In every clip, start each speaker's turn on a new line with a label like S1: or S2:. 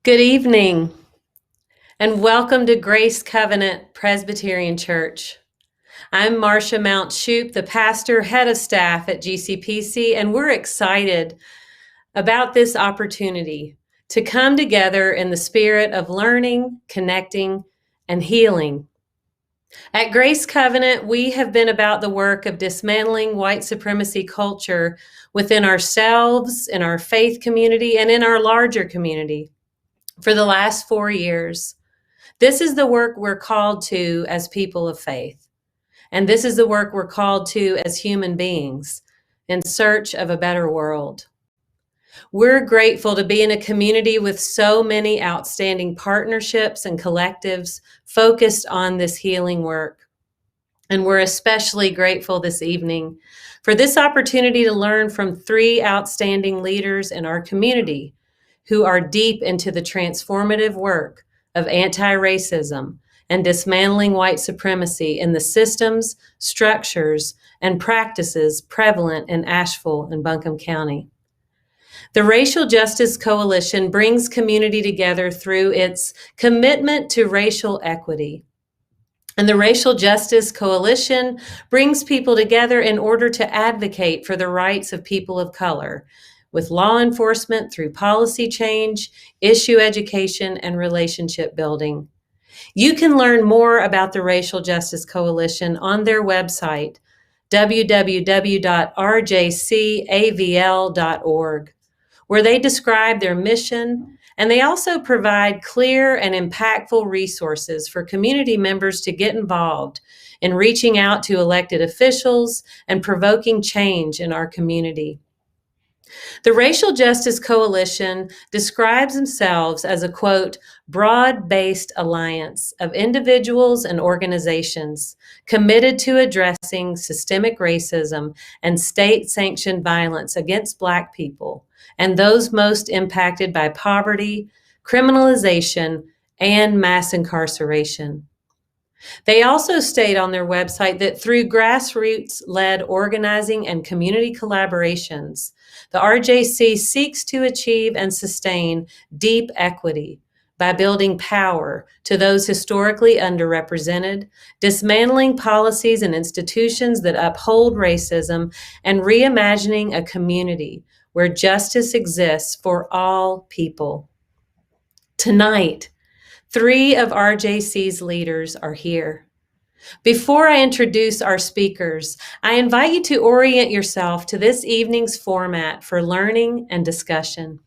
S1: Good evening, and welcome to Grace Covenant Presbyterian Church. I'm Marcia Mount Shoup, the pastor, head of staff at GCPC, and we're excited about this opportunity to come together in the spirit of learning, connecting, and healing. At Grace Covenant, we have been about the work of dismantling white supremacy culture within ourselves, in our faith community, and in our larger community for the last 4 years. This is the work we're called to as people of faith. And this is the work we're called to as human beings in search of a better world. We're grateful to be in a community with so many outstanding partnerships and collectives focused on this healing work. And we're especially grateful this evening for this opportunity to learn from 3 outstanding leaders in our community who are deep into the transformative work of anti-racism and dismantling white supremacy in the systems, structures, and practices prevalent in Asheville and Buncombe County. The Racial Justice Coalition brings community together through its commitment to racial equity. And the Racial Justice Coalition brings people together in order to advocate for the rights of people of color, with law enforcement through policy change, issue education, and relationship building. You can learn more about the Racial Justice Coalition on their website, www.rjcavl.org, where they describe their mission, and they also provide clear and impactful resources for community members to get involved in reaching out to elected officials and provoking change in our community. The Racial Justice Coalition describes themselves as a, quote, broad-based alliance of individuals and organizations committed to addressing systemic racism and state-sanctioned violence against Black people and those most impacted by poverty, criminalization, and mass incarceration. They also state on their website that through grassroots-led organizing and community collaborations, the RJC seeks to achieve and sustain deep equity by building power to those historically underrepresented, dismantling policies and institutions that uphold racism, and reimagining a community where justice exists for all people. Tonight, 3 of RJC's leaders are here. Before I introduce our speakers, I invite you to orient yourself to this evening's format for learning and discussion.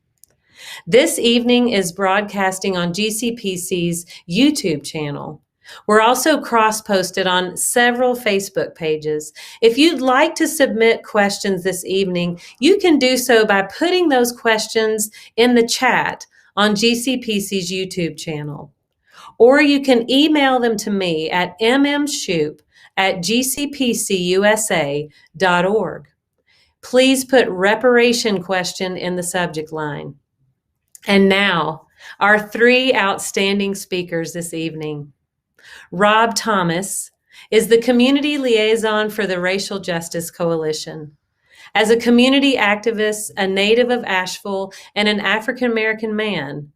S1: This evening is broadcasting on GCPC's YouTube channel. We're also cross-posted on several Facebook pages. If you'd like to submit questions this evening, you can do so by putting those questions in the chat on GCPC's YouTube channel. Or you can email them to me at mmshoup@gcpcusa.org. Please put reparation question in the subject line. And now, our 3 outstanding speakers this evening. Rob Thomas is the community liaison for the Racial Justice Coalition. As a community activist, a native of Asheville, and an African-American man,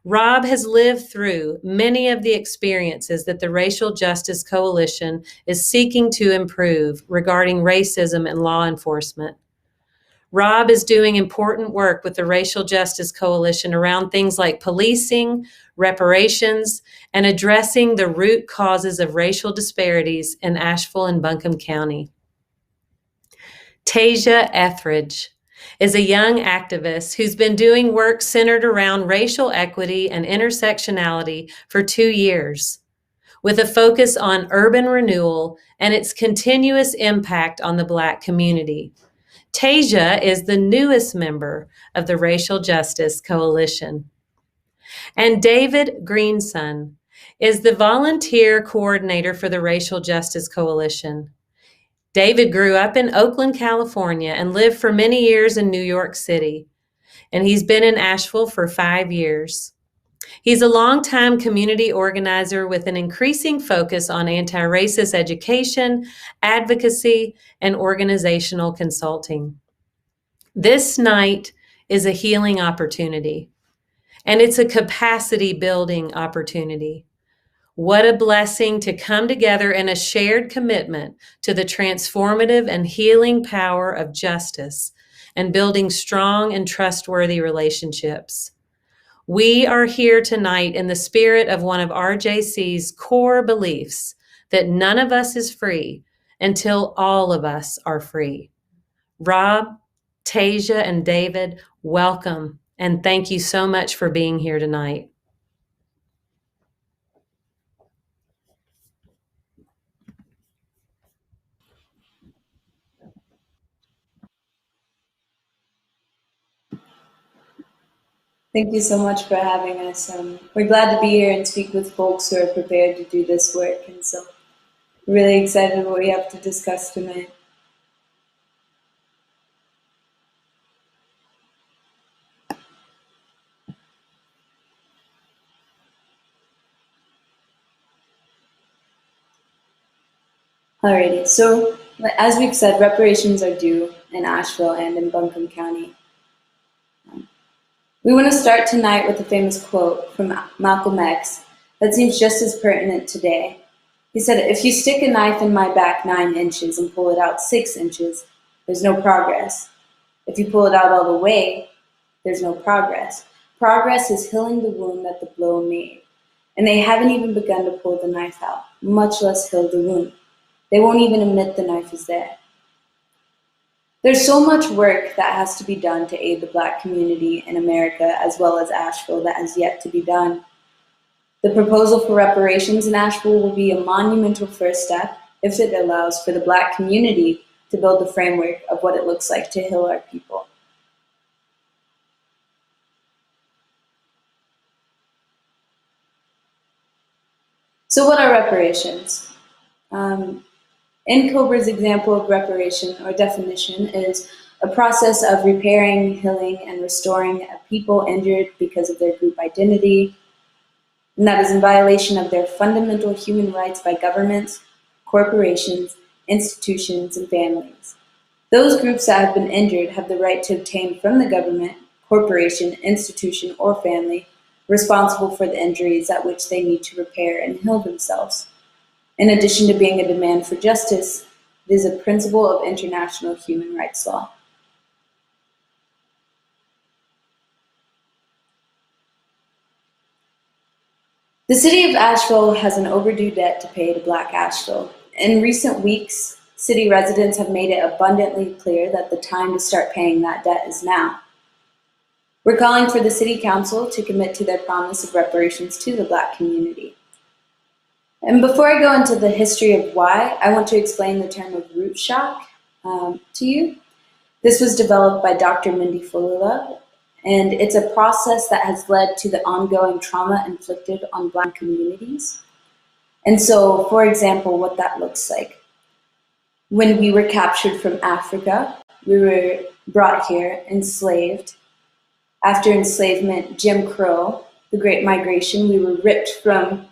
S1: Rob has lived through many of the experiences that the Racial Justice Coalition is seeking to improve regarding racism and law enforcement. Rob is doing important work with the Racial Justice Coalition around things like policing, reparations, and addressing the root causes of racial disparities in Asheville and Buncombe County. Tashia Ethridge is a young activist who's been doing work centered around racial equity and intersectionality for 2 years, with a focus on urban renewal and its continuous impact on the Black community. Tashia is the newest member of the Racial Justice Coalition. And David Greenson is the volunteer coordinator for the Racial Justice Coalition. David grew up in Oakland, California, and lived for many years in New York City. And he's been in Asheville for 5 years. He's a longtime community organizer with an increasing focus on anti-racist education, advocacy, and organizational consulting. This night is a healing opportunity. and it's a capacity building opportunity. What a blessing to come together in a shared commitment to the transformative and healing power of justice and building strong and trustworthy relationships. We are here tonight in the spirit of one of RJC's core beliefs that none of us is free until all of us are free. Rob, Tashia, and David, welcome, and thank you so much for being here tonight.
S2: Thank you so much for having us. We're glad to be here and speak with folks who are prepared to do this work. And so we're really excited what we have to discuss tonight. Alrighty, so as we've said, reparations are due in Asheville and in Buncombe County. We want to start tonight with a famous quote from Malcolm X that seems just as pertinent today. He said, "If you stick a knife in my back 9 inches and pull it out 6 inches, there's no progress. If you pull it out all the way, there's no progress. Progress is healing the wound that the blow made. And they haven't even begun to pull the knife out, much less heal the wound. They won't even admit the knife is there." There's so much work that has to be done to aid the Black community in America as well as Asheville that has yet to be done. The proposal for reparations in Asheville will be a monumental first step if it allows for the Black community to build the framework of what it looks like to heal our people. So what are reparations? NCOBRA's example of reparation or definition is a process of repairing, healing, and restoring a people injured because of their group identity, and that is in violation of their fundamental human rights by governments, corporations, institutions, and families. Those groups that have been injured have the right to obtain from the government, corporation, institution, or family responsible for the injuries at which they need to repair and heal themselves. In addition to being a demand for justice, it is a principle of international human rights law. The city of Asheville has an overdue debt to pay to Black Asheville. In recent weeks, city residents have made it abundantly clear that the time to start paying that debt is now. We're calling for the city council to commit to their promise of reparations to the Black community. And before I go into the history of why, I want to explain the term of root shock to you. This was developed by Dr. Mindy Falula, and it's a process that has led to the ongoing trauma inflicted on Black communities. And so, for example, what that looks like. When we were captured from Africa, we were brought here, enslaved. After enslavement, Jim Crow, the Great Migration, we were ripped from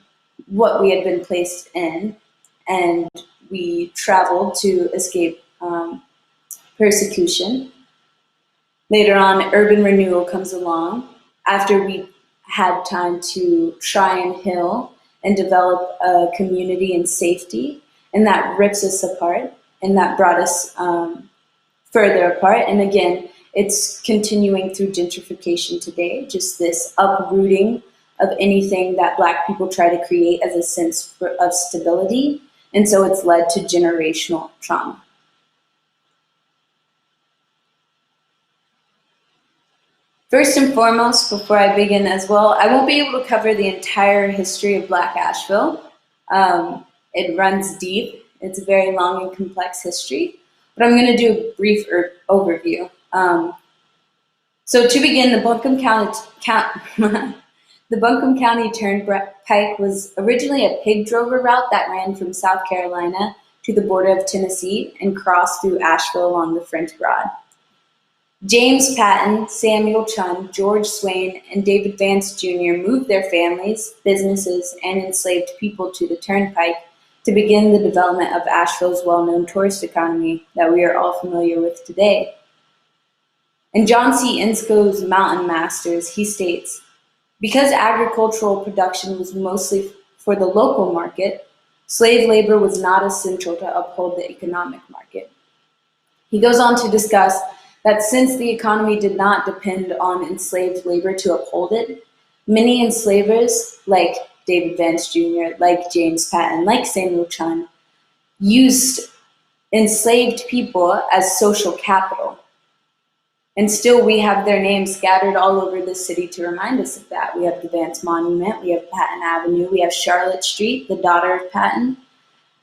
S2: what we had been placed in, and we traveled to escape persecution. Later on, urban renewal comes along after we had time to try and heal and develop a community and safety, and that rips us apart, and that brought us further apart. And again, it's continuing through gentrification today, just this uprooting of anything that Black people try to create as a sense of stability. And so it's led to generational trauma. First and foremost, before I begin as well, I won't be able to cover the entire history of Black Asheville. It runs deep. It's a very long and complex history, but I'm gonna do a brief overview. So to begin, the Buncombe County Turnpike was originally a pig drover route that ran from South Carolina to the border of Tennessee and crossed through Asheville along the French Broad. James Patton, Samuel Chun, George Swain, and David Vance Jr. moved their families, businesses, and enslaved people to the Turnpike to begin the development of Asheville's well-known tourist economy that we are all familiar with today. In John C. Inscoe's Mountain Masters, he states, Because agricultural production was mostly for the local market, slave labor was not essential to uphold the economic market. He goes on to discuss that since the economy did not depend on enslaved labor to uphold it, many enslavers, like David Vance Jr., like James Patton, like Samuel Chun, used enslaved people as social capital. And still, we have their names scattered all over the city to remind us of that. We have the Vance Monument, we have Patton Avenue, we have Charlotte Street, the daughter of Patton.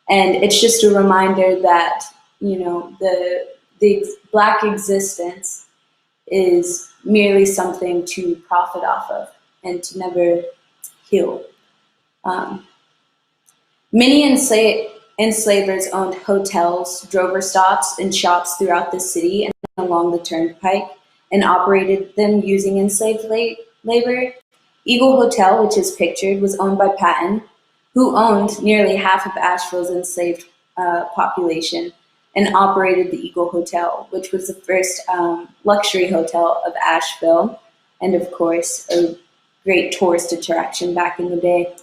S2: And it's just a reminder that, the Black existence is merely something to profit off of and to never heal. Many enslavers owned hotels, drover stops, and shops throughout the city and along the turnpike and operated them using enslaved labor. Eagle Hotel, which is pictured, was owned by Patton, who owned nearly half of Asheville's enslaved population and operated the Eagle Hotel, which was the first luxury hotel of Asheville and, of course, a great tourist attraction back in the day.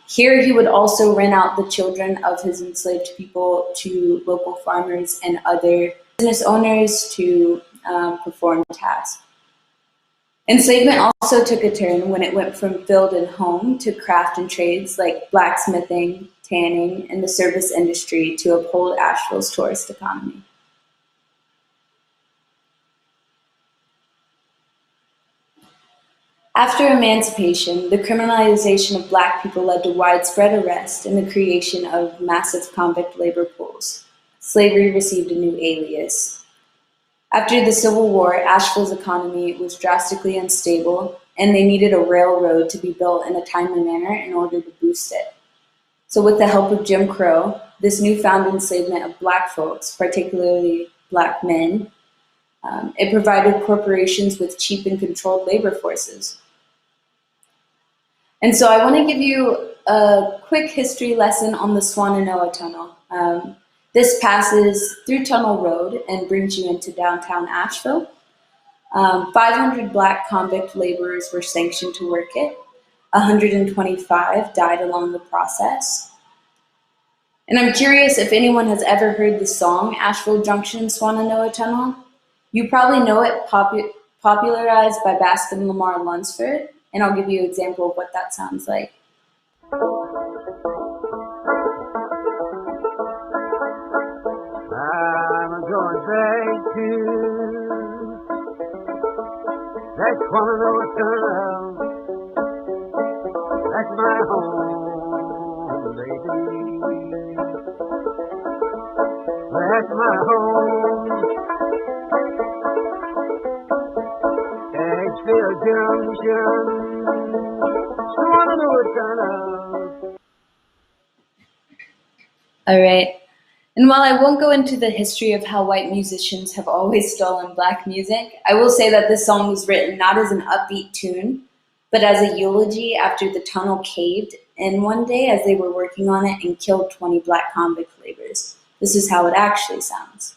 S2: Here he would also rent out the children of his enslaved people to local farmers and other business owners to perform tasks. Enslavement also took a turn when it went from field and home to craft and trades like blacksmithing, tanning, and the service industry to uphold Asheville's tourist economy. After emancipation, the criminalization of Black people led to widespread arrest and the creation of massive convict labor pools. Slavery received a new alias. After the Civil War, Asheville's economy was drastically unstable, and they needed a railroad to be built in a timely manner in order to boost it. So with the help of Jim Crow, this newfound enslavement of Black folks, particularly Black men, it provided corporations with cheap and controlled labor forces. And so I want to give you a quick history lesson on the Swannanoa Tunnel. This passes through Tunnel Road and brings you into downtown Asheville. 500 Black convict laborers were sanctioned to work it. 125 died along the process. And I'm curious if anyone has ever heard the song Asheville Junction, Swannanoa Tunnel. You probably know it, popularized by Bascom Lamar Lunsford, and I'll give you an example of what that sounds like.
S3: I'm going back to that Swannanoa Tunnel. That's my home, baby. That's my home. Asheville Junction, Swannanoa Tunnel.
S2: All right. And while I won't go into the history of how white musicians have always stolen Black music, I will say that this song was written not as an upbeat tune, but as a eulogy after the tunnel caved in one day as they were working on it and killed 20 Black convict laborers. This is how it actually sounds.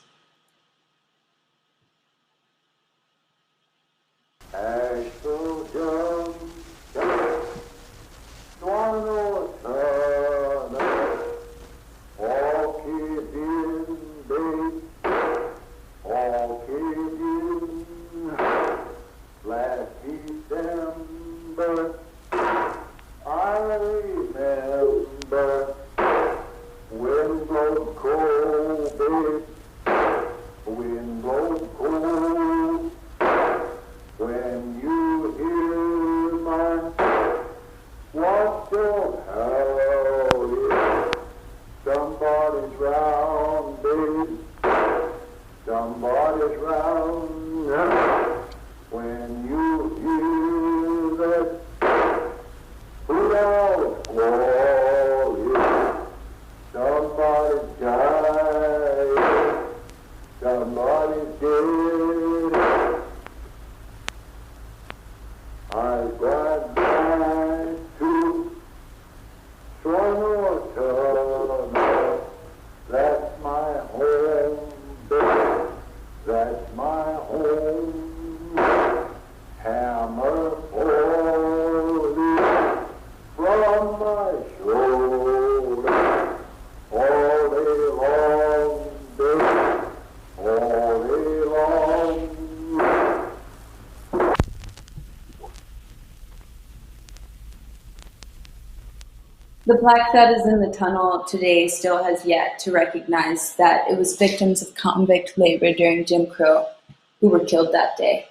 S3: Asheville Junction, Swannanoa Tunnel, all caved in, babe, all caved in, last December, I remember, wind blows cold, babe,
S2: The plaque that is in the tunnel today still has yet to recognize that it was victims of convict labor during Jim Crow who were killed that day.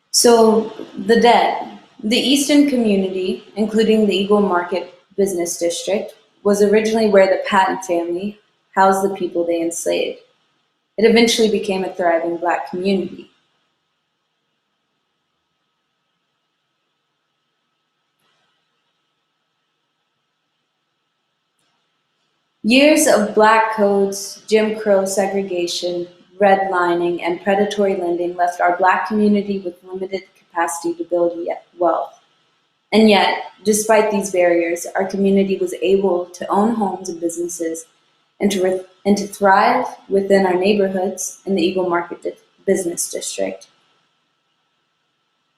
S2: So, the debt. The Easton community, including the Eagle Market Business District, was originally where the Patton family housed the people they enslaved. It eventually became a thriving Black community. Years of Black codes, Jim Crow segregation, redlining, and predatory lending left our Black community with limited capacity to build wealth. And yet, despite these barriers, our community was able to own homes and businesses and to thrive within our neighborhoods in the Eagle Market Business District.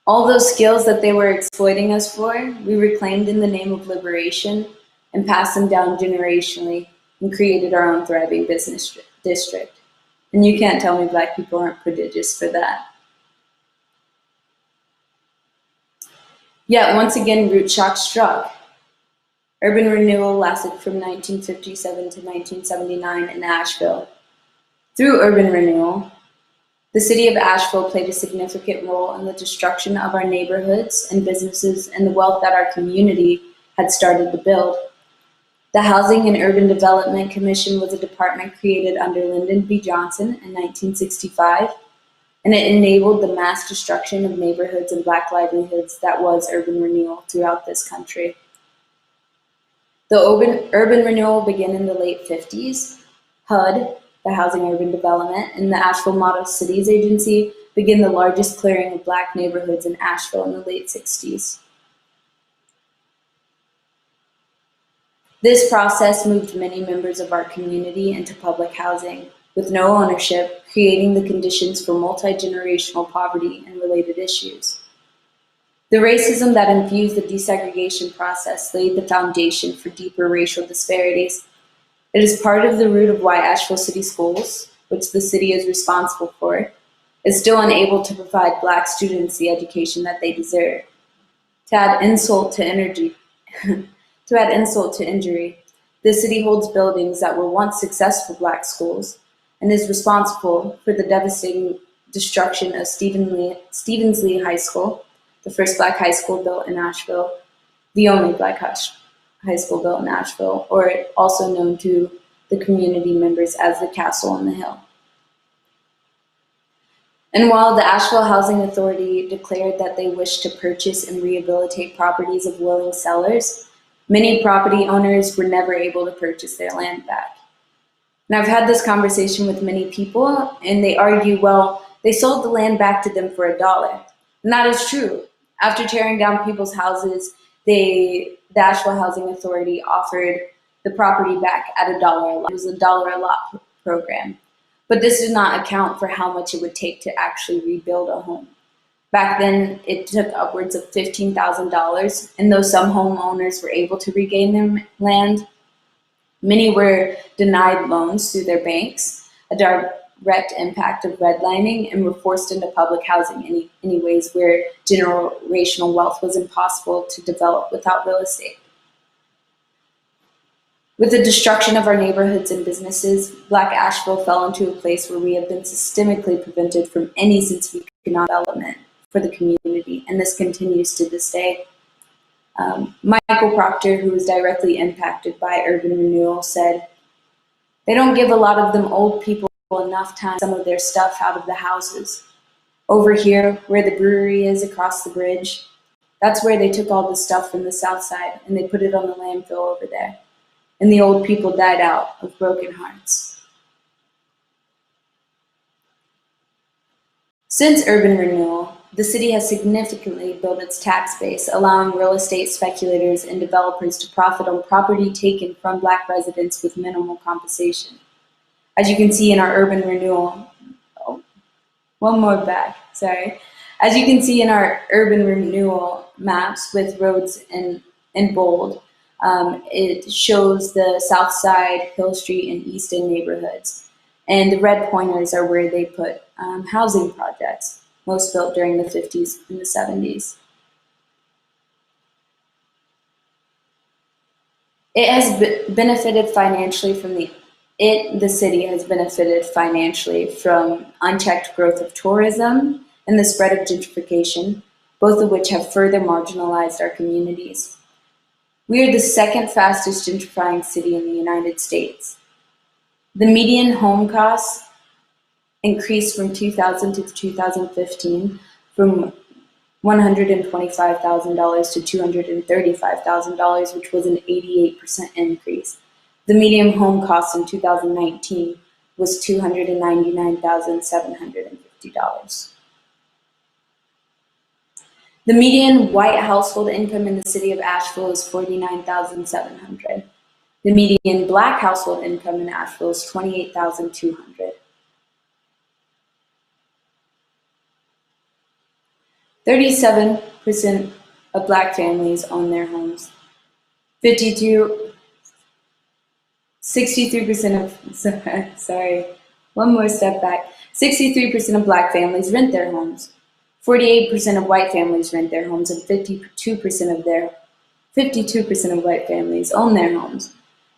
S2: All those skills that they were exploiting us for, we reclaimed in the name of liberation and passed them down generationally and created our own thriving business district. And you can't tell me Black people aren't prodigious for that. Yet once again, root shock struck. Urban renewal lasted from 1957 to 1979 in Asheville. Through urban renewal, the city of Asheville played a significant role in the destruction of our neighborhoods and businesses and the wealth that our community had started to build. The Housing and Urban Development Commission was a department created under Lyndon B. Johnson in 1965, and it enabled the mass destruction of neighborhoods and Black livelihoods that was urban renewal throughout this country. The urban renewal began in the late 50s. HUD, the Housing Urban Development, and the Asheville Model Cities Agency began the largest clearing of Black neighborhoods in Asheville in the late 60s. This process moved many members of our community into public housing, with no ownership, creating the conditions for multi-generational poverty and related issues. The racism that infused the desegregation process laid the foundation for deeper racial disparities. It is part of the root of why Asheville City Schools, which the city is responsible for, is still unable to provide Black students the education that they deserve. To add insult to injury, the city holds buildings that were once successful Black schools and is responsible for the devastating destruction of Stevens Lee High School, the first Black high school built in Asheville, the only Black high school built in Asheville, or also known to the community members as the Castle on the Hill. And while the Asheville Housing Authority declared that they wished to purchase and rehabilitate properties of willing sellers, many property owners were never able to purchase their land back. And I've had this conversation with many people, and they argue, well, they sold the land back to them for $1. And that is true. After tearing down people's houses, the Asheville Housing Authority offered the property back at $1 a lot. It was a $1 a lot program. But this did not account for how much it would take to actually rebuild a home. Back then, it took upwards of $15,000, and though some homeowners were able to regain their land, many were denied loans through their banks, a direct impact of redlining, and were forced into public housing in ways where generational wealth was impossible to develop without real estate. With the destruction of our neighborhoods and businesses, Black Asheville fell into a place where we have been systemically prevented from any sense of economic development for the community, and this continues to this day. Michael Proctor, who was directly impacted by urban renewal, said, "They don't give a lot of them old people enough time to get some of their stuff out of the houses. Over here, where the brewery is across the bridge, that's where they took all the stuff from the south side and they put it on the landfill over there. And the old people died out of broken hearts." Since urban renewal, the city has significantly built its tax base, allowing real estate speculators and developers to profit on property taken from Black residents with minimal compensation. As you can see in our urban renewal, As you can see in our urban renewal maps with roads in bold, it shows the South Side, Hill Street, and Easton neighborhoods. And the red pointers are where they put housing projects, most built during the 50s and the 70s. It has benefited financially from the city has benefited financially from unchecked growth of tourism and the spread of gentrification, both of which have further marginalized our communities. We are the second fastest gentrifying city in the United States. The median home costs increased from 2000 to 2015 from $125,000 to $235,000, which was an 88% increase. The median home cost in 2019 was $299,750. The median white household income in the city of Asheville is $49,700. The median black household income in Asheville is $28,200. 37% of black families own their homes. 63% of, sorry, one more step back. 63% of black families rent their homes. 48% of white families rent their homes, and 52% of white families own their homes.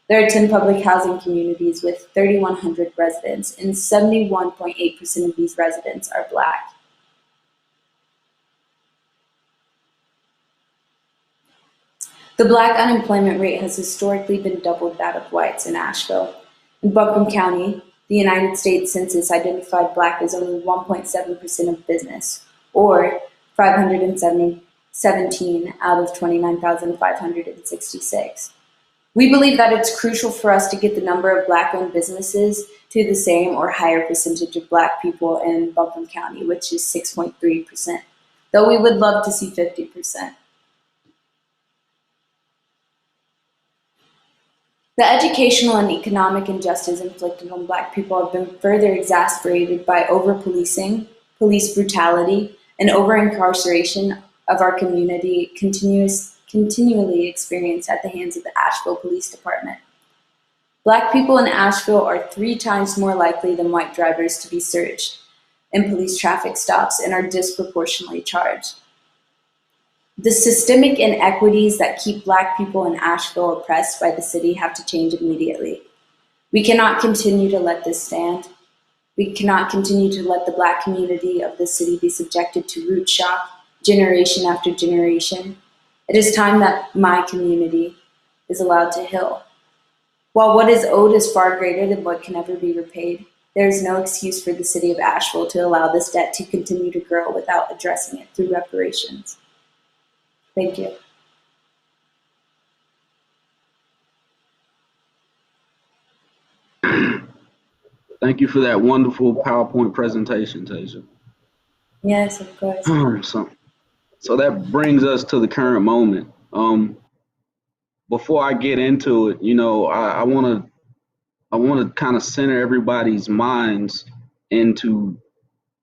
S2: There are 10 public housing communities with 3,100 residents, and 71.8% of these residents are black. The black unemployment rate has historically been double that of whites in Asheville. In Buncombe County, the United States Census identified black as only 1.7% of business, or 517 out of 29,566. We believe that it's crucial for us to get the number of black-owned businesses to the same or higher percentage of black people in Buncombe County, which is 6.3%, though we would love to see 50%. The educational and economic injustice inflicted on black people have been further exacerbated by over-policing, police brutality, and over-incarceration of our community continually experienced at the hands of the Asheville Police Department. Black people in Asheville are 3 times more likely than white drivers to be searched in police traffic stops and are disproportionately charged. The systemic inequities that keep black people in Asheville oppressed by the city have to change immediately. We cannot continue to let this stand. We cannot continue to let the black community of this city be subjected to root shock generation after generation. It is time that my community is allowed to heal. While what is owed is far greater than what can ever be repaid, there is no excuse for the city of Asheville to allow this debt to continue to grow without addressing it through reparations. Thank you.
S4: Thank you for that wonderful PowerPoint presentation, Tashia.
S2: Yes, of course.
S4: So that brings us to the current moment. Before I get into it, I want to kind of center everybody's minds into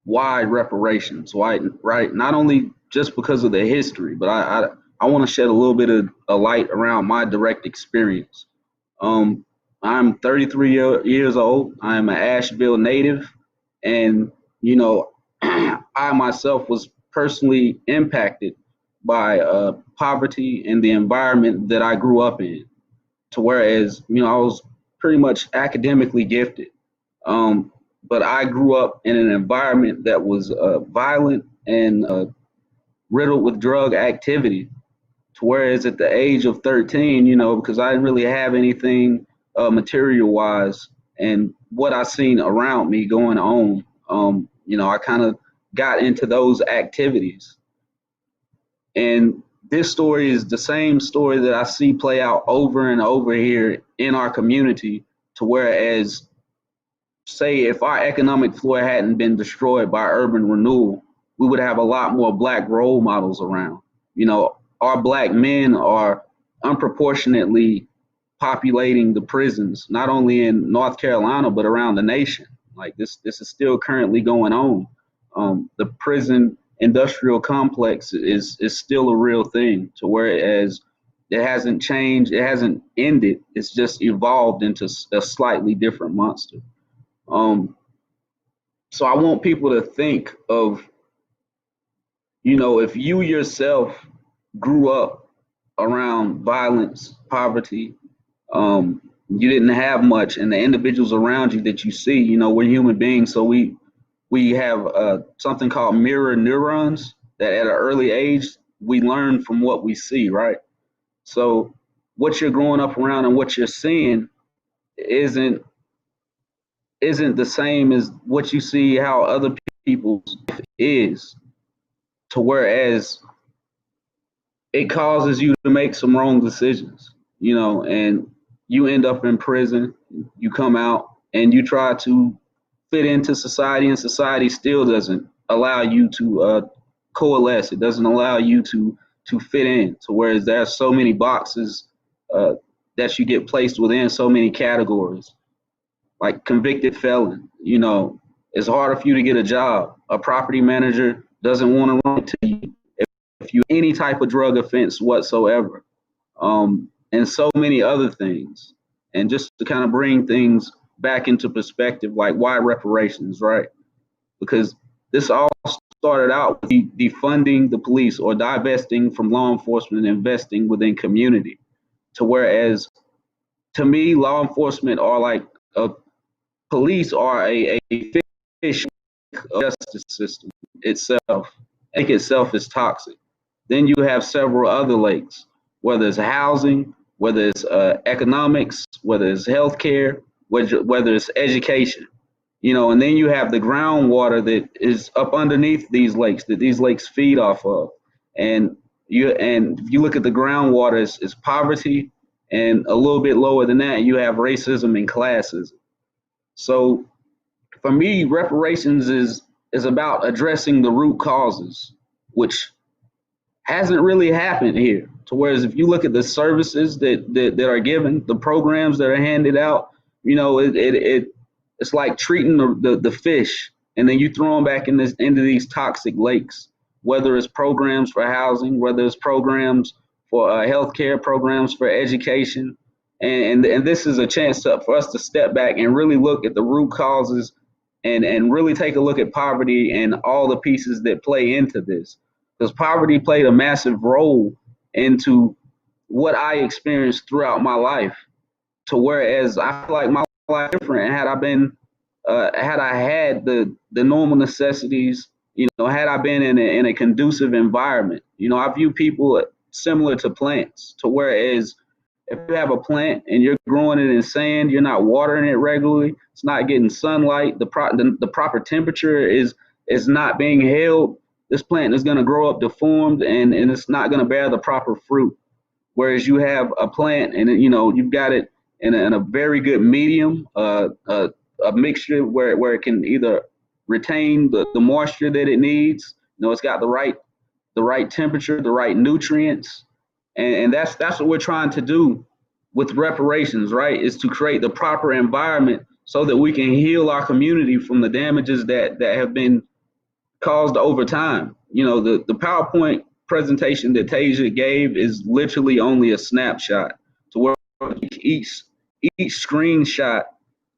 S4: why reparations, right? Not only just because of the history, but I want to shed a little bit of a light around my direct experience. I'm 33 years old. I am an Asheville native, and I myself was personally impacted by poverty and the environment that I grew up in. To whereas I was pretty much academically gifted, but I grew up in an environment that was violent and riddled with drug activity. To whereas at the age of 13, because I didn't really have anything material-wise, and what I seen around me going on, I kind of got into those activities. And this story is the same story that I see play out over and over here in our community, to whereas, say, if our economic floor hadn't been destroyed by urban renewal, we would have a lot more black role models around. Our black men are unproportionately populating the prisons, not only in North Carolina, but around the nation. Like this is still currently going on. The prison industrial complex is still a real thing, to whereas it hasn't changed, it hasn't ended, it's just evolved into a slightly different monster. So I want people to think of, if you yourself grew up around violence, poverty, You didn't have much, and the individuals around you that you see, you know, we're human beings, so we have something called mirror neurons that at an early age we learn from what we see, right? So what you're growing up around and what you're seeing isn't isn't the same as what you see how other people's life is, to whereas it causes you to make some wrong decisions, you know, and you end up in prison, you come out and you try to fit into society, and society still doesn't allow you to coalesce. It doesn't allow you to fit in. So whereas there are so many boxes uh, that you get placed within, so many categories, like convicted felon, you know, it's harder for you to get a job. A property manager doesn't want to run to you if you any type of drug offense whatsoever, and so many other things. And just to kind of bring things back into perspective, like why reparations, right? Because this all started out with defunding the police or divesting from law enforcement and investing within community. To whereas, to me, law enforcement are like police are a fish of justice system itself. Lake itself is toxic. Then you have several other lakes, whether it's housing, whether it's economics, whether it's healthcare, whether it's education, you know, and then you have the groundwater that is up underneath these lakes that these lakes feed off of. And if you look at the groundwater, it's poverty, and a little bit lower than that, you have racism and classism. So for me, reparations is about addressing the root causes, which hasn't really happened here. To whereas if you look at the services that are given, the programs that are handed out, you know, it's like treating the fish, and then you throw them back into these toxic lakes. Whether it's programs for housing, whether it's programs for healthcare, programs for education, and this is a chance for us to step back and really look at the root causes, and really take a look at poverty and all the pieces that play into this, because poverty played a massive role into what I experienced throughout my life. To whereas I feel like my life different had I been had I had the normal necessities, you know, had I been in a conducive environment. You know, I view people similar to plants. To whereas if you have a plant and you're growing it in sand, you're not watering it regularly, it's not getting sunlight, the proper temperature is not being held, this plant is going to grow up deformed, and it's not going to bear the proper fruit. Whereas you have a plant and, you know, you've got it in a very good medium, a mixture where it can either retain the moisture that it needs, you know, it's got the right temperature, the right nutrients, and that's what we're trying to do with reparations, right? Is to create the proper environment so that we can heal our community from the damages that have been caused over time. You know, the PowerPoint presentation that Tashia gave is literally only a snapshot, to where each screenshot,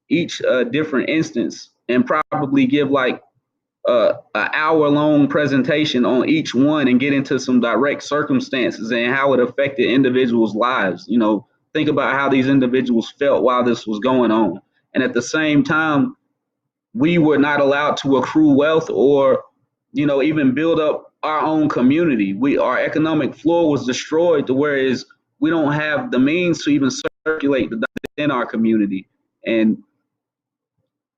S4: each different instance, and probably give like an hour-long presentation on each one and get into some direct circumstances and how it affected individuals' lives. You know, think about how these individuals felt while this was going on. And at the same time, we were not allowed to accrue wealth or, you know, even build up our own community. Our economic floor was destroyed, to whereas we don't have the means to even circulate in our community. And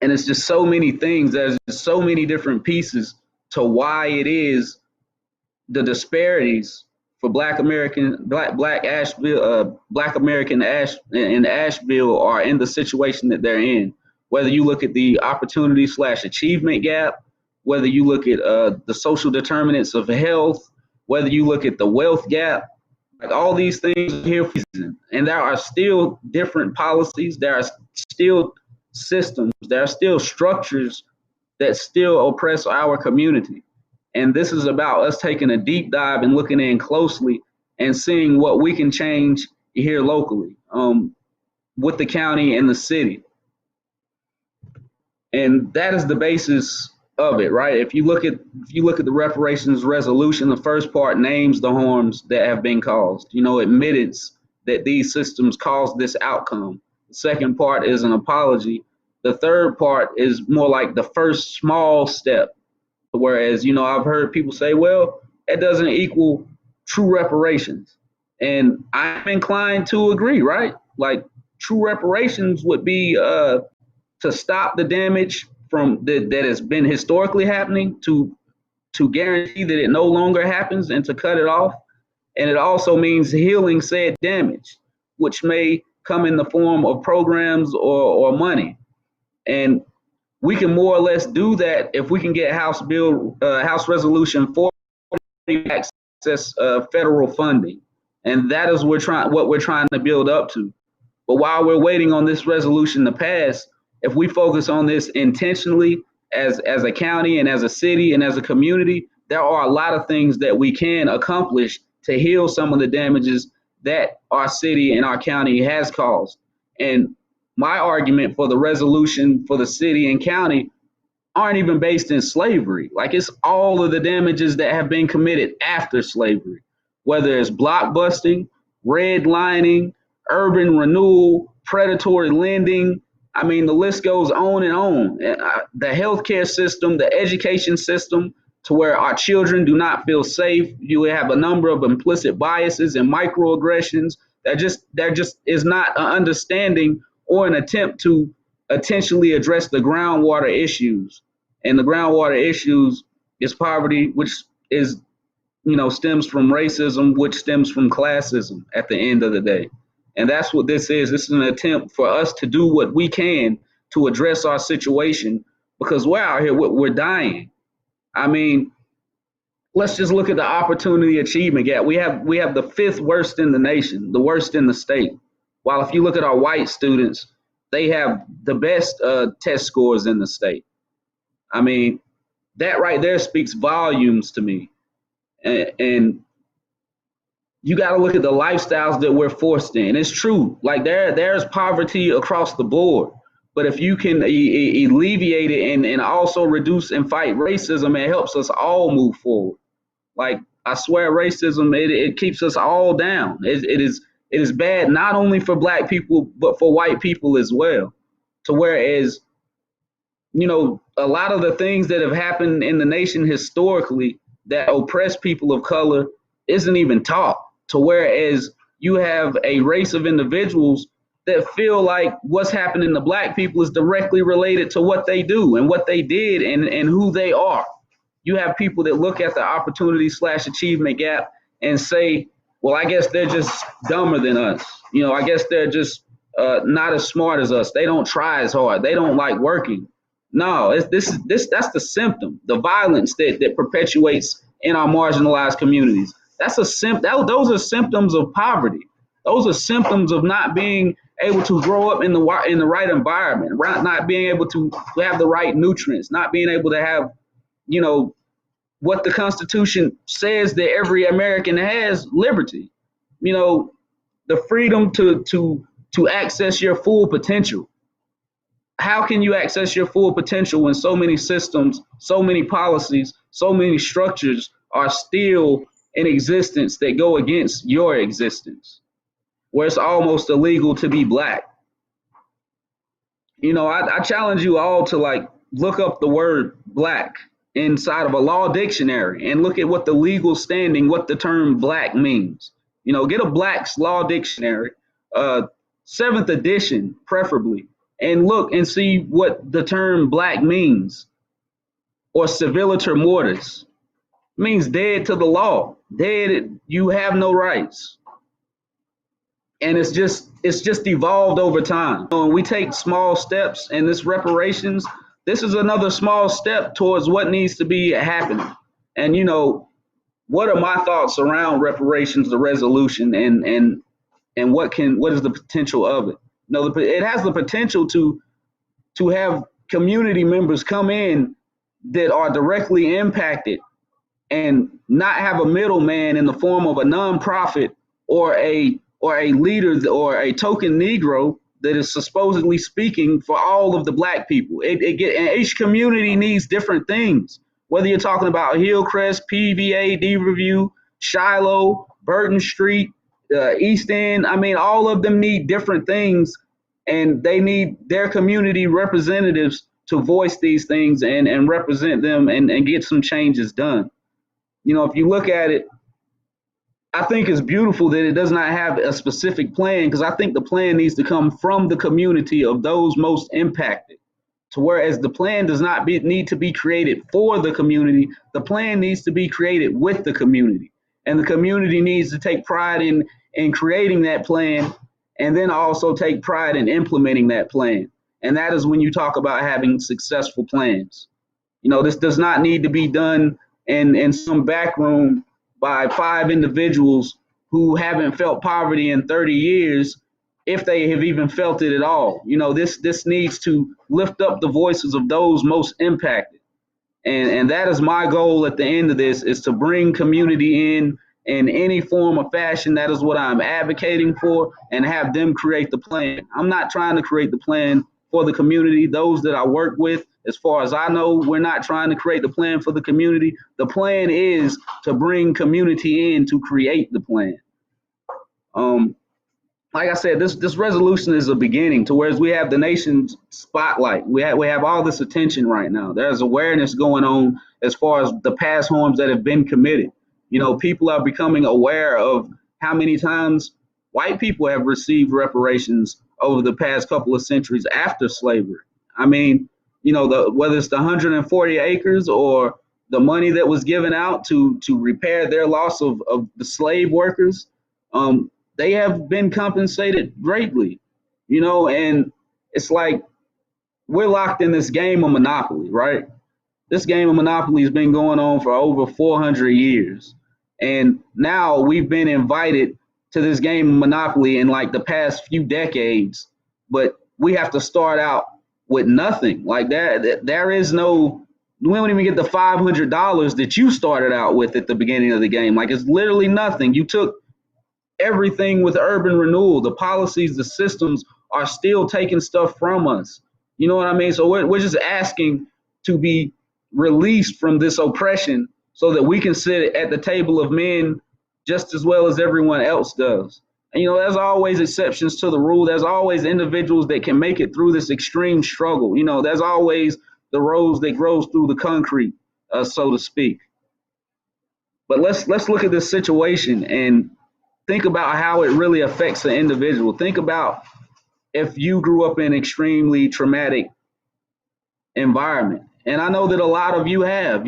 S4: it's just so many things. There's so many different pieces to why it is the disparities for Black American in Asheville are in the situation that they're in. Whether you look at the opportunity/achievement gap, whether you look at the social determinants of health, whether you look at the wealth gap, like all these things are here for a reason. And there are still different policies, there are still systems, there are still structures that still oppress our community. And this is about us taking a deep dive and looking in closely and seeing what we can change here locally, with the county and the city. And that is the basis of it, right? If you look at the reparations resolution, the first part names the harms that have been caused. You know, admittance that these systems caused this outcome. The second part is an apology. The third part is more like the first small step. Whereas, you know, I've heard people say, well, that doesn't equal true reparations. And I'm inclined to agree, right? Like, true reparations would be to stop the damage from that has been historically happening, to guarantee that it no longer happens and to cut it off. And it also means healing said damage, which may come in the form of programs or money. And we can more or less do that if we can get House Resolution 40 access federal funding. And that is what we're trying to build up to. But while we're waiting on this resolution to pass, if we focus on this intentionally as a county and as a city and as a community, there are a lot of things that we can accomplish to heal some of the damages that our city and our county has caused. And my argument for the resolution for the city and county aren't even based in slavery. Like, it's all of the damages that have been committed after slavery, whether it's blockbusting, redlining, urban renewal, predatory lending. I mean, the list goes on and on. The healthcare system, the education system, to where our children do not feel safe. You have a number of implicit biases and microaggressions. There just is not an understanding or an attempt to intentionally address the groundwater issues. And the groundwater issues is poverty, which is, you know, stems from racism, which stems from classism at the end of the day. And that's what this is. This is an attempt for us to do what we can to address our situation, because we're out here, we're dying. I mean, let's just look at the opportunity achievement gap. We have the 5th worst in the nation, the worst in the state. While if you look at our white students, they have the best test scores in the state. I mean, that right there speaks volumes to me. And you got to look at the lifestyles that we're forced in. It's true. Like, there's poverty across the board. But if you can alleviate it and also reduce and fight racism, it helps us all move forward. Like, I swear, racism, it keeps us all down. It is bad not only for black people, but for white people as well. To whereas, you know, a lot of the things that have happened in the nation historically that oppress people of color isn't even taught. To whereas you have a race of individuals that feel like what's happening to black people is directly related to what they do and what they did and who they are. You have people that look at the opportunity/achievement gap and say, well, I guess they're just dumber than us. You know, I guess they're just not as smart as us. They don't try as hard. They don't like working. No, that's the symptom, the violence that perpetuates in our marginalized communities. Those are symptoms of poverty. Those are symptoms of not being able to grow up in the right environment, not being able to have the right nutrients, not being able to have, you know, what the Constitution says that every American has: liberty. You know, the freedom to access your full potential. How can you access your full potential when so many systems, so many policies, so many structures are still in existence that go against your existence, where it's almost illegal to be black? You know, I challenge you all to, like, look up the word black inside of a law dictionary and look at what the legal standing, what the term black means. You know, get a Black's Law Dictionary, 7th edition preferably, and look and see what the term black means. Or civiliter mortis. It means dead to the law. Dead, you have no rights. And it's just evolved over time. When we take small steps, and this reparations, this is another small step towards what needs to be happening. And, you know, what are my thoughts around reparations, the resolution, and what is the potential of it? You know, it has the potential to have community members come in that are directly impacted and not have a middleman in the form of a nonprofit or a leader or a token Negro that is supposedly speaking for all of the black people. And each community needs different things. Whether you're talking about Hillcrest, PVA, D Review, Shiloh, Burton Street, East End. I mean, all of them need different things, and they need their community representatives to voice these things and represent them and get some changes done. If you look at it, I think it's beautiful that it does not have a specific plan, because I think the plan needs to come from the community of those most impacted. To whereas the plan does not need to be created for the community, the plan needs to be created with the community, and the community needs to take pride in creating that plan, and then also take pride in implementing that plan. And that is when you talk about having successful plans. This does not need to be done in some back room by 5 individuals who haven't felt poverty in 30 years, if they have even felt it at all. This needs to lift up the voices of those most impacted. And that is my goal at the end of this, is to bring community in any form or fashion. That is what I'm advocating for, and have them create the plan. I'm not trying to create the plan for the community. Those that I work with, as far as I know, we're not trying to create the plan for the community. The plan is to bring community in to create the plan. Like I said, this resolution is a beginning, to whereas we have the nation's spotlight. We have all this attention right now. There's awareness going on as far as the past harms that have been committed. People are becoming aware of how many times white people have received reparations over the past couple of centuries after slavery. I mean, whether it's the 140 acres or the money that was given out to repair their loss of the slave workers, they have been compensated greatly, and it's like we're locked in this game of Monopoly, right? This game of Monopoly has been going on for over 400 years. And now we've been invited to this game of Monopoly in like the past few decades, but we have to start out with nothing. Like there is no, we don't even get the $500 that you started out with at the beginning of the game. Like, it's literally nothing. You took everything with urban renewal. The policies, the systems are still taking stuff from us. You know what I mean? So we're just asking to be released from this oppression so that we can sit at the table of men just as well as everyone else does. And, there's always exceptions to the rule. There's always individuals that can make it through this extreme struggle. There's always the rose that grows through the concrete, so to speak. But let's look at this situation and think about how it really affects the individual. Think about if you grew up in an extremely traumatic environment. And I know that a lot of you have,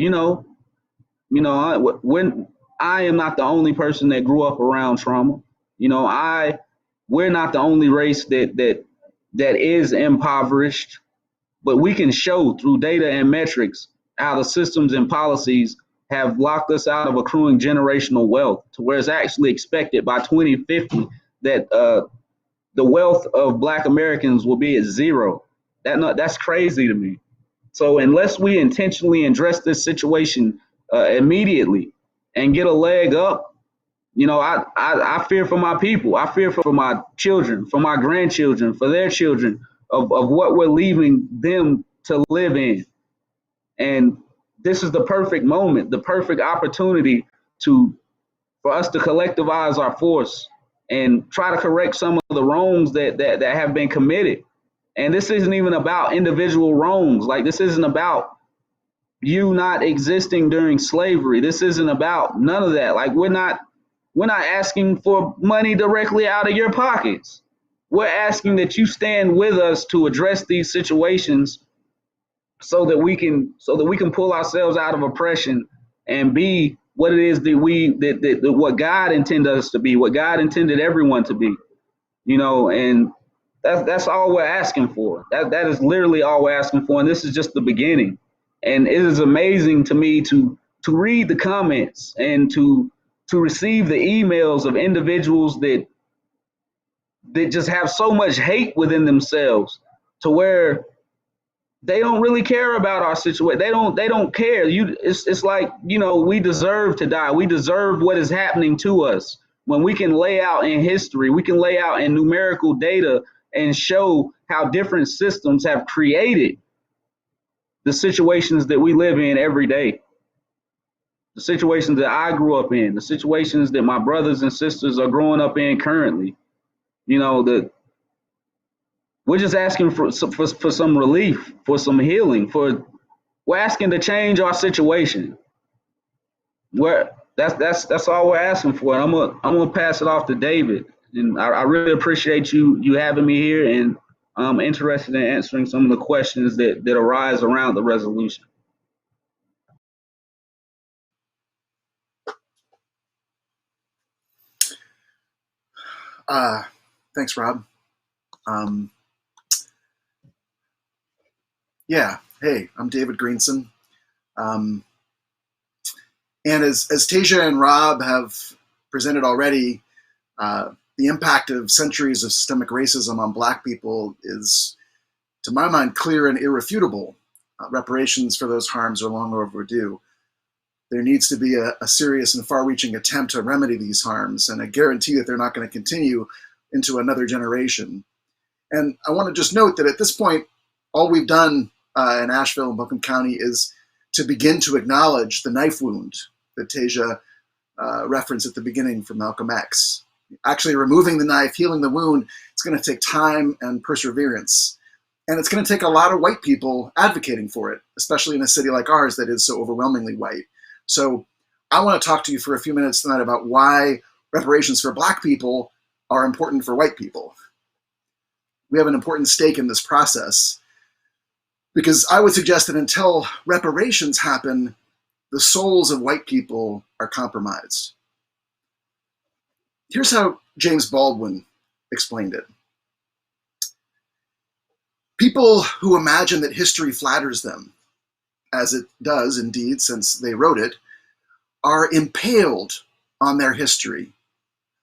S4: when I am not the only person that grew up around trauma. We're not the only race that is impoverished, but we can show through data and metrics how the systems and policies have locked us out of accruing generational wealth, to where it's actually expected by 2050 that the wealth of Black Americans will be at zero. That's crazy to me. So unless we intentionally address this situation immediately and get a leg up, I fear for my people. I fear for my children, for my grandchildren, for their children, of what we're leaving them to live in. And this is the perfect moment, the perfect opportunity for us to collectivize our force and try to correct some of the wrongs that have been committed. And this isn't even about individual wrongs. Like, this isn't about you not existing during slavery. This isn't about none of that. Like, we're not asking for money directly out of your pockets. We're asking that you stand with us to address these situations so that we can pull ourselves out of oppression and be what it is that what God intended us to be, what God intended everyone to be, and that's all we're asking for. That is literally all we're asking for, and this is just the beginning. And it is amazing to me to read the comments and to receive the emails of individuals that just have so much hate within themselves, to where they don't really care about our situation. They don't care. It's like, we deserve to die. We deserve what is happening to us. When we can lay out in history, we can lay out in numerical data and show how different systems have created the situations that we live in every day. the situations that I grew up in, the situations that my brothers and sisters are growing up in currently. You know, that we're just asking for some relief, for some healing, we're asking to change our situation. That's all we're asking for. And I'm gonna pass it off to David. And I really appreciate you having me here, and I'm interested in answering some of the questions that arise around the resolution.
S5: Thanks, Rob. Yeah, hey, I'm David Greenson. And as Tashia and Rob have presented already, the impact of centuries of systemic racism on Black people is, to my mind, clear and irrefutable. Reparations for those harms are long overdue. There needs to be a serious and far-reaching attempt to remedy these harms, and I guarantee that they're not going to continue into another generation. And I want to just note that at this point, all we've done in Asheville and Buncombe County is to begin to acknowledge the knife wound that Tashia referenced at the beginning from Malcolm X. Actually removing the knife, healing the wound, it's going to take time and perseverance. And it's going to take a lot of white people advocating for it, especially in a city like ours that is so overwhelmingly white. So I want to talk to you for a few minutes tonight about why reparations for Black people are important for white people. We have an important stake in this process, because I would suggest that until reparations happen, the souls of white people are compromised. Here's how James Baldwin explained it. People who imagine that history flatters them, as it does indeed since they wrote it, are impaled on their history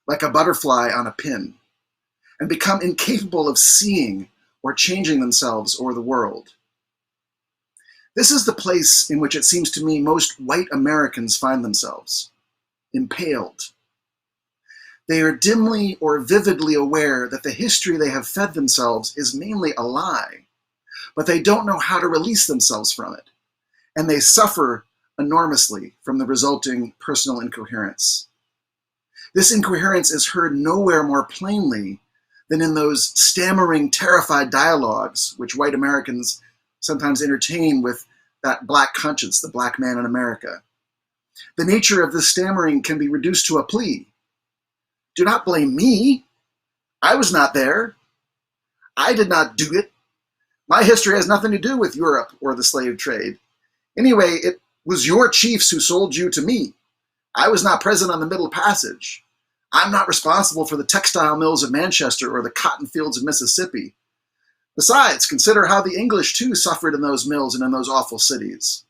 S5: like a butterfly on a pin, and become incapable of seeing or changing themselves or the world. This is the place in which it seems to me most white Americans find themselves, impaled. They are dimly or vividly aware that the history they have fed themselves is mainly a lie, but they don't know how to release themselves from it, and they suffer enormously from the resulting personal incoherence. This incoherence is heard nowhere more plainly than in those stammering, terrified dialogues which white Americans sometimes entertain with that Black conscience, the Black man in America. The nature of this stammering can be reduced to a plea. Do not blame me. I was not there. I did not do it. My history has nothing to do with Europe or the slave trade. Anyway, it was your chiefs who sold you to me. I was not present on the Middle Passage. I'm not responsible for the textile mills of Manchester or the cotton fields of Mississippi. Besides, consider how the English too suffered in those mills and in those awful cities.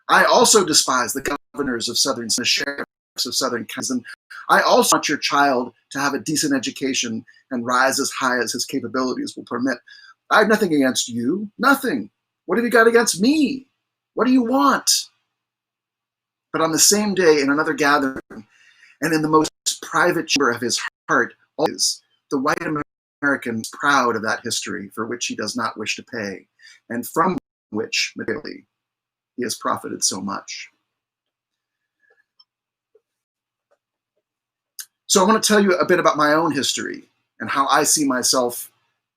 S5: I also despise the governors of southern, the sheriffs of southern counties, and I also want your child to have a decent education and rise as high as his capabilities will permit. I have nothing against you, nothing. What have you got against me? What do you want? But on the same day, in another gathering, and in the most private chamber of his heart, always, the white American is proud of that history for which he does not wish to pay, and from which, materially, he has profited so much. So I want to tell you a bit about my own history and how I see myself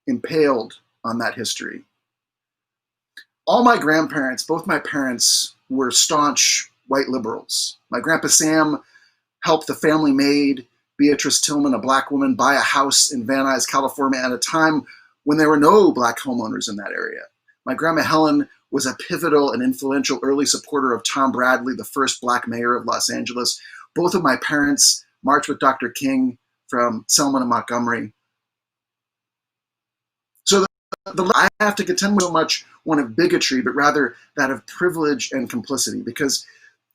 S5: impaled on that history. All my grandparents, both my parents, were staunch white liberals. My grandpa Sam helped the family maid, Beatrice Tillman, a Black woman, buy a house in Van Nuys, California at a time when there were no Black homeowners in that area. My grandma Helen was a pivotal and influential early supporter of Tom Bradley, the first Black mayor of Los Angeles. Both of my parents marched with Dr. King from Selma to Montgomery. So I have to contend with so much one of bigotry, but rather that of privilege and complicity, because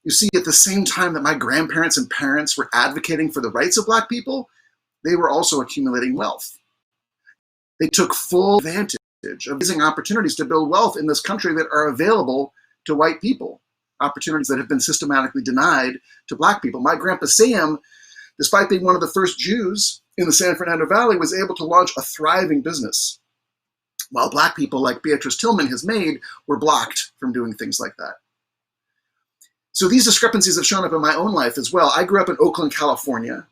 S5: you see, at the same time that my grandparents and parents were advocating for the rights of Black people, they were also accumulating wealth. They took full advantage of amazing opportunities to build wealth in this country that are available to white people, opportunities that have been systematically denied to Black people. My grandpa Sam, despite being one of the first Jews in the San Fernando Valley, was able to launch a thriving business, while Black people like Beatrice Tillman, his maid, were blocked from doing things like that. So these discrepancies have shown up in my own life as well. I grew up in Oakland, California.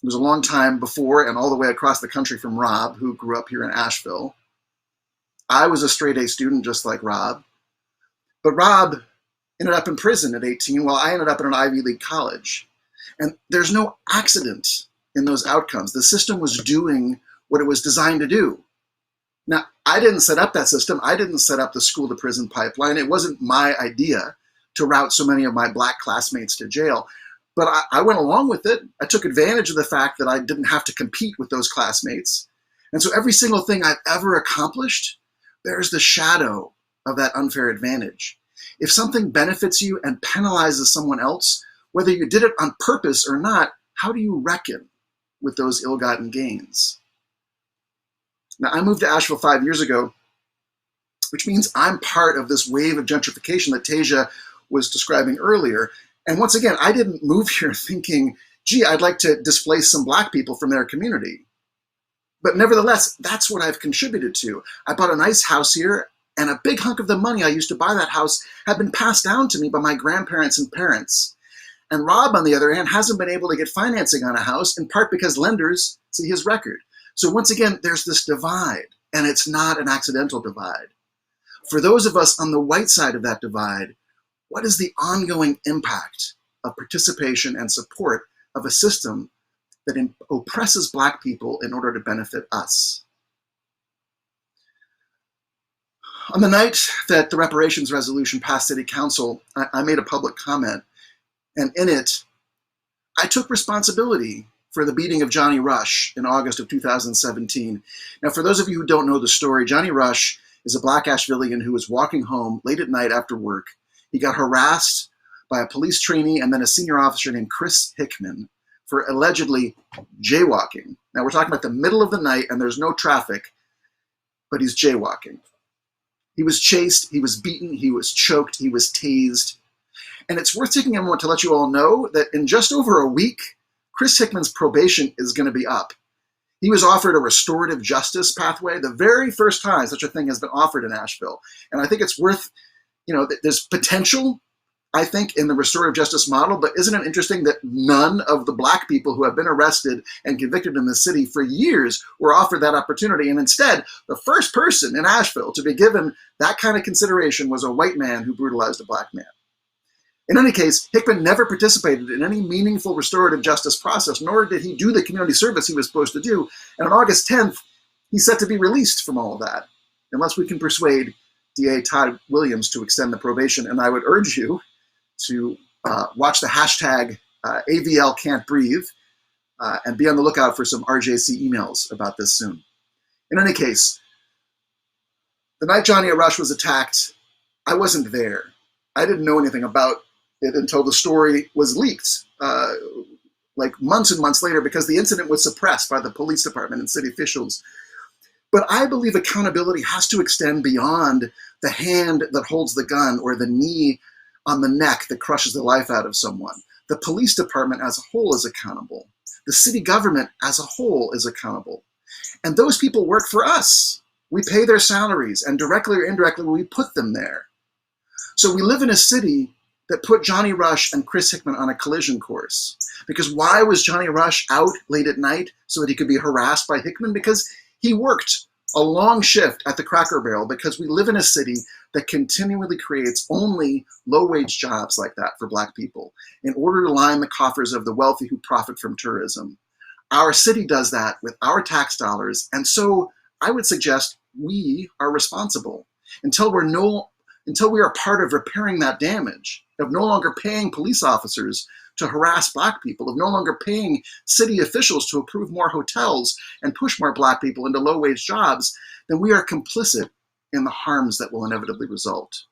S5: It was a long time before and all the way across the country from Rob, who grew up here in Asheville. I was a straight A student just like Rob. But Rob ended up in prison at 18 while I ended up in an Ivy League college. And there's no accident in those outcomes. The system was doing what it was designed to do. Now, I didn't set up that system. I didn't set up the school to prison pipeline. It wasn't my idea to route so many of my black classmates to jail. But I went along with it. I took advantage of the fact that I didn't have to compete with those classmates. And so every single thing I've ever accomplished bears the shadow of that unfair advantage. If something benefits you and penalizes someone else, whether you did it on purpose or not, how do you reckon with those ill-gotten gains? Now, I moved to Asheville 5 years ago, which means I'm part of this wave of gentrification that Tashia was describing earlier. And once again, I didn't move here thinking, gee, I'd like to displace some black people from their community. But nevertheless, that's what I've contributed to. I bought a nice house here, and a big hunk of the money I used to buy that house had been passed down to me by my grandparents and parents. And Rob, on the other hand, hasn't been able to get financing on a house, in part because lenders see his record. So once again, there's this divide, and it's not an accidental divide. For those of us on the white side of that divide, what is the ongoing impact of participation and support of a system that oppresses black people in order to benefit us? On the night that the reparations resolution passed City Council, I made a public comment, and in it, I took responsibility for the beating of Johnny Rush in August of 2017. Now, for those of you who don't know the story, Johnny Rush is a black Ashevillean who was walking home late at night after work. He got harassed by a police trainee and then a senior officer named Chris Hickman for allegedly jaywalking. Now, we're talking about the middle of the night and there's no traffic, but he's jaywalking. He was chased, he was beaten, he was choked, he was tased. And it's worth taking a moment to let you all know that in just over a week, Chris Hickman's probation is going to be up. He was offered a restorative justice pathway, the very first time such a thing has been offered in Asheville. And I think it's worth, there's potential, I think, in the restorative justice model, but isn't it interesting that none of the black people who have been arrested and convicted in the city for years were offered that opportunity? And instead, the first person in Asheville to be given that kind of consideration was a white man who brutalized a black man. In any case, Hickman never participated in any meaningful restorative justice process, nor did he do the community service he was supposed to do. And on August 10th, he's set to be released from all of that, unless we can persuade DA Todd Williams to extend the probation. And I would urge you to watch the hashtag AVL Can't Breathe and be on the lookout for some RJC emails about this soon. In any case, the night Johnny Rush was attacked, I wasn't there. I didn't know anything about it until the story was leaked, like months and months later, because the incident was suppressed by the police department and city officials. But I believe accountability has to extend beyond the hand that holds the gun or the knee on the neck that crushes the life out of someone. The police department as a whole is accountable. The city government as a whole is accountable. And those people work for us. We pay their salaries, and directly or indirectly, we put them there. So we live in a city that put Johnny Rush and Chris Hickman on a collision course. Because why was Johnny Rush out late at night so that he could be harassed by Hickman? Because he worked a long shift at the Cracker Barrel, because we live in a city that continually creates only low-wage jobs like that for black people in order to line the coffers of the wealthy who profit from tourism. Our city does that with our tax dollars, and so I would suggest we are responsible until we are part of repairing that damage, of no longer paying police officers to harass black people, of no longer paying city officials to approve more hotels and push more black people into low-wage jobs, then we are complicit in the harms that will inevitably result.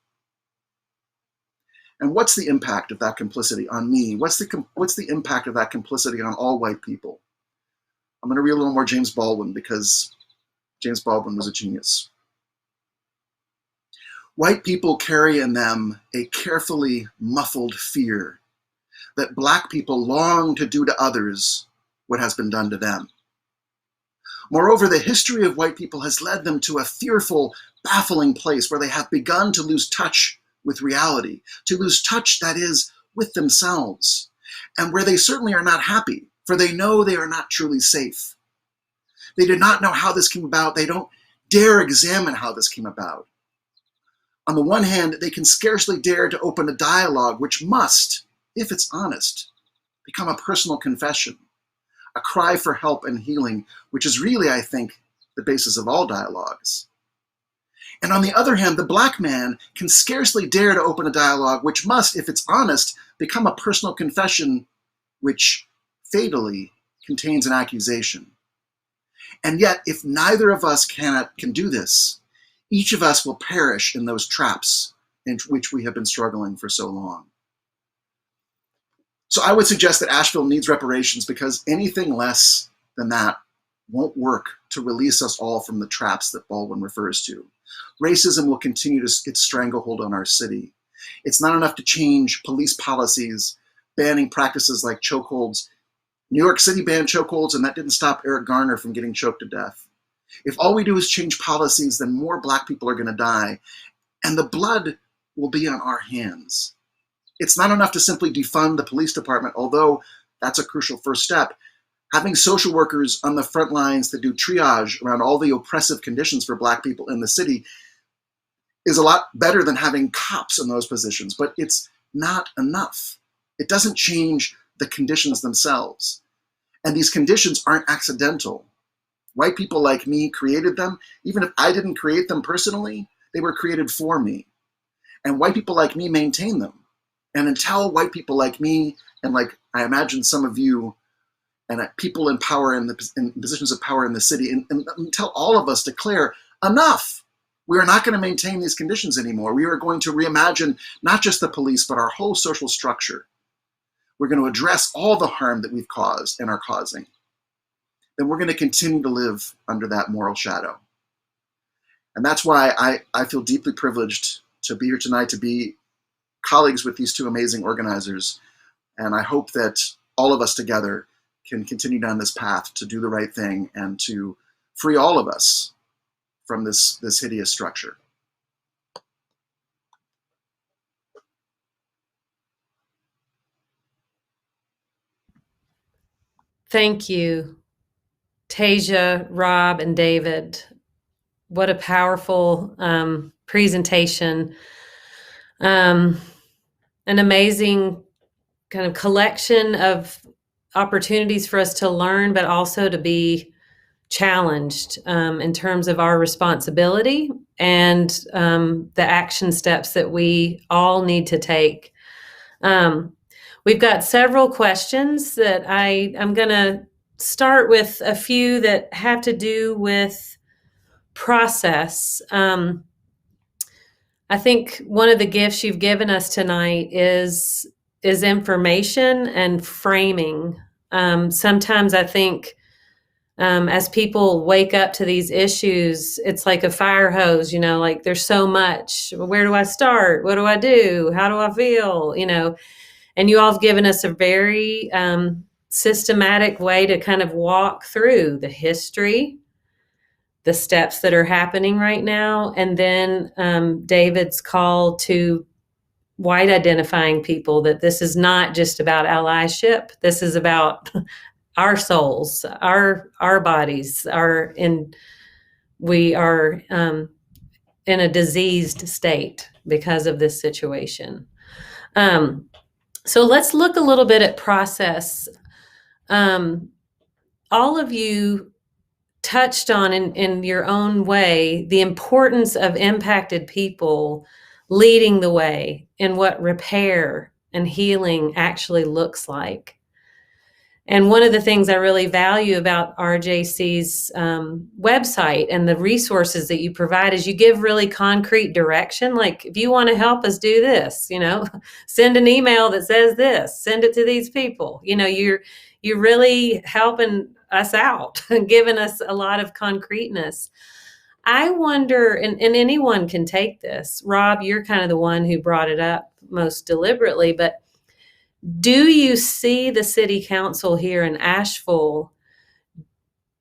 S5: And what's the impact of that complicity on me? What's the impact of that complicity on all white people? I'm going to read a little more James Baldwin, because James Baldwin was a genius. White people carry in them a carefully muffled fear that black people long to do to others what has been done to them. Moreover, the history of white people has led them to a fearful, baffling place where they have begun to lose touch with reality, to lose touch, that is, with themselves, and where they certainly are not happy, for they know they are not truly safe. They do not know how this came about. They don't dare examine how this came about. On the one hand, they can scarcely dare to open a dialogue which must, if it's honest, become a personal confession, a cry for help and healing, which is really, I think, the basis of all dialogues. And on the other hand, the Black man can scarcely dare to open a dialogue which must, if it's honest, become a personal confession which fatally contains an accusation. And yet, if neither of us can do this, each of us will perish in those traps in which we have been struggling for so long. So I would suggest that Asheville needs reparations, because anything less than that won't work to release us all from the traps that Baldwin refers to. Racism will continue its stranglehold on our city. It's not enough to change police policies, banning practices like chokeholds. New York City banned chokeholds, and that didn't stop Eric Garner from getting choked to death. If all we do is change policies, then more Black people are going to die, and the blood will be on our hands. It's not enough to simply defund the police department, although that's a crucial first step. Having social workers on the front lines that do triage around all the oppressive conditions for Black people in the city is a lot better than having cops in those positions, but it's not enough. It doesn't change the conditions themselves. And these conditions aren't accidental. White people like me created them. Even if I didn't create them personally, they were created for me. And white people like me maintain them. And until white people like me, and like I imagine some of you, and people in power, in positions of power in the city, and until all of us declare, enough, we are not going to maintain these conditions anymore. We are going to reimagine not just the police, but our whole social structure. We're going to address all the harm that we've caused and are causing. Then we're going to continue to live under that moral shadow. And that's why I feel deeply privileged to be here tonight, to be colleagues with these two amazing organizers. And I hope that all of us together can continue down this path to do the right thing and to free all of us from this hideous structure.
S1: Thank you, Tashia, Rob, and David. What a powerful presentation. An amazing kind of collection of opportunities for us to learn, but also to be challenged in terms of our responsibility and the action steps that we all need to take. We've got several questions that I'm going to start with a few that have to do with process. I think one of the gifts you've given us tonight is information and framing. Sometimes I think as people wake up to these issues, it's like a fire hose, like there's so much. Where do I start? What do I do? How do I feel? And you all have given us a very systematic way to kind of walk through the history, the steps that are happening right now, and then David's call to white identifying people, that this is not just about allyship. This is about our souls, our bodies we are in a diseased state because of this situation. So let's look a little bit at process. All of you touched on in your own way the importance of impacted people leading the way in what repair and healing actually looks like. And one of the things I really value about RJC's website and the resources that you provide is you give really concrete direction. Like, if you want to help us do this, send an email that says this, send it to these people. You're really helping us out and giving us a lot of concreteness. I wonder, and anyone can take this. Rob, you're kind of the one who brought it up most deliberately, but do you see the city council here in Asheville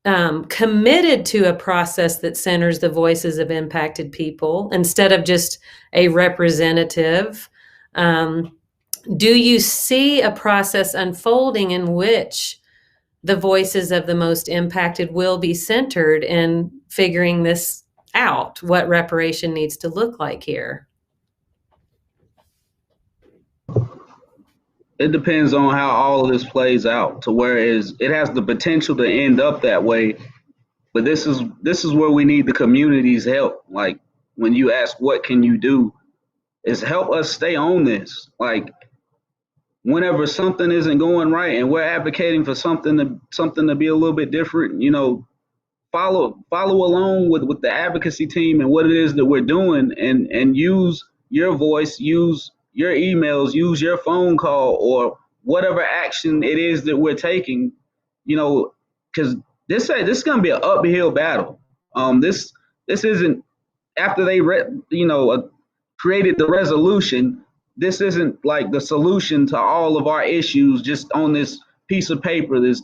S1: committed to a process that centers the voices of impacted people instead of just a representative? Do you see a process unfolding in which the voices of the most impacted will be centered in figuring this out, what reparation needs to look like here?
S4: It depends on how all of this plays out, to where it has the potential to end up that way. But this is where we need the community's help. Like, when you ask what can you do, is help us stay on this. Like, whenever something isn't going right and we're advocating for something to be a little bit different, follow along with the advocacy team and what it is that we're doing, and use your voice, use your emails, use your phone call, or whatever action it is that we're taking, because this is going to be an uphill battle. This isn't, after they created the resolution, this isn't like the solution to all of our issues just on this piece of paper, this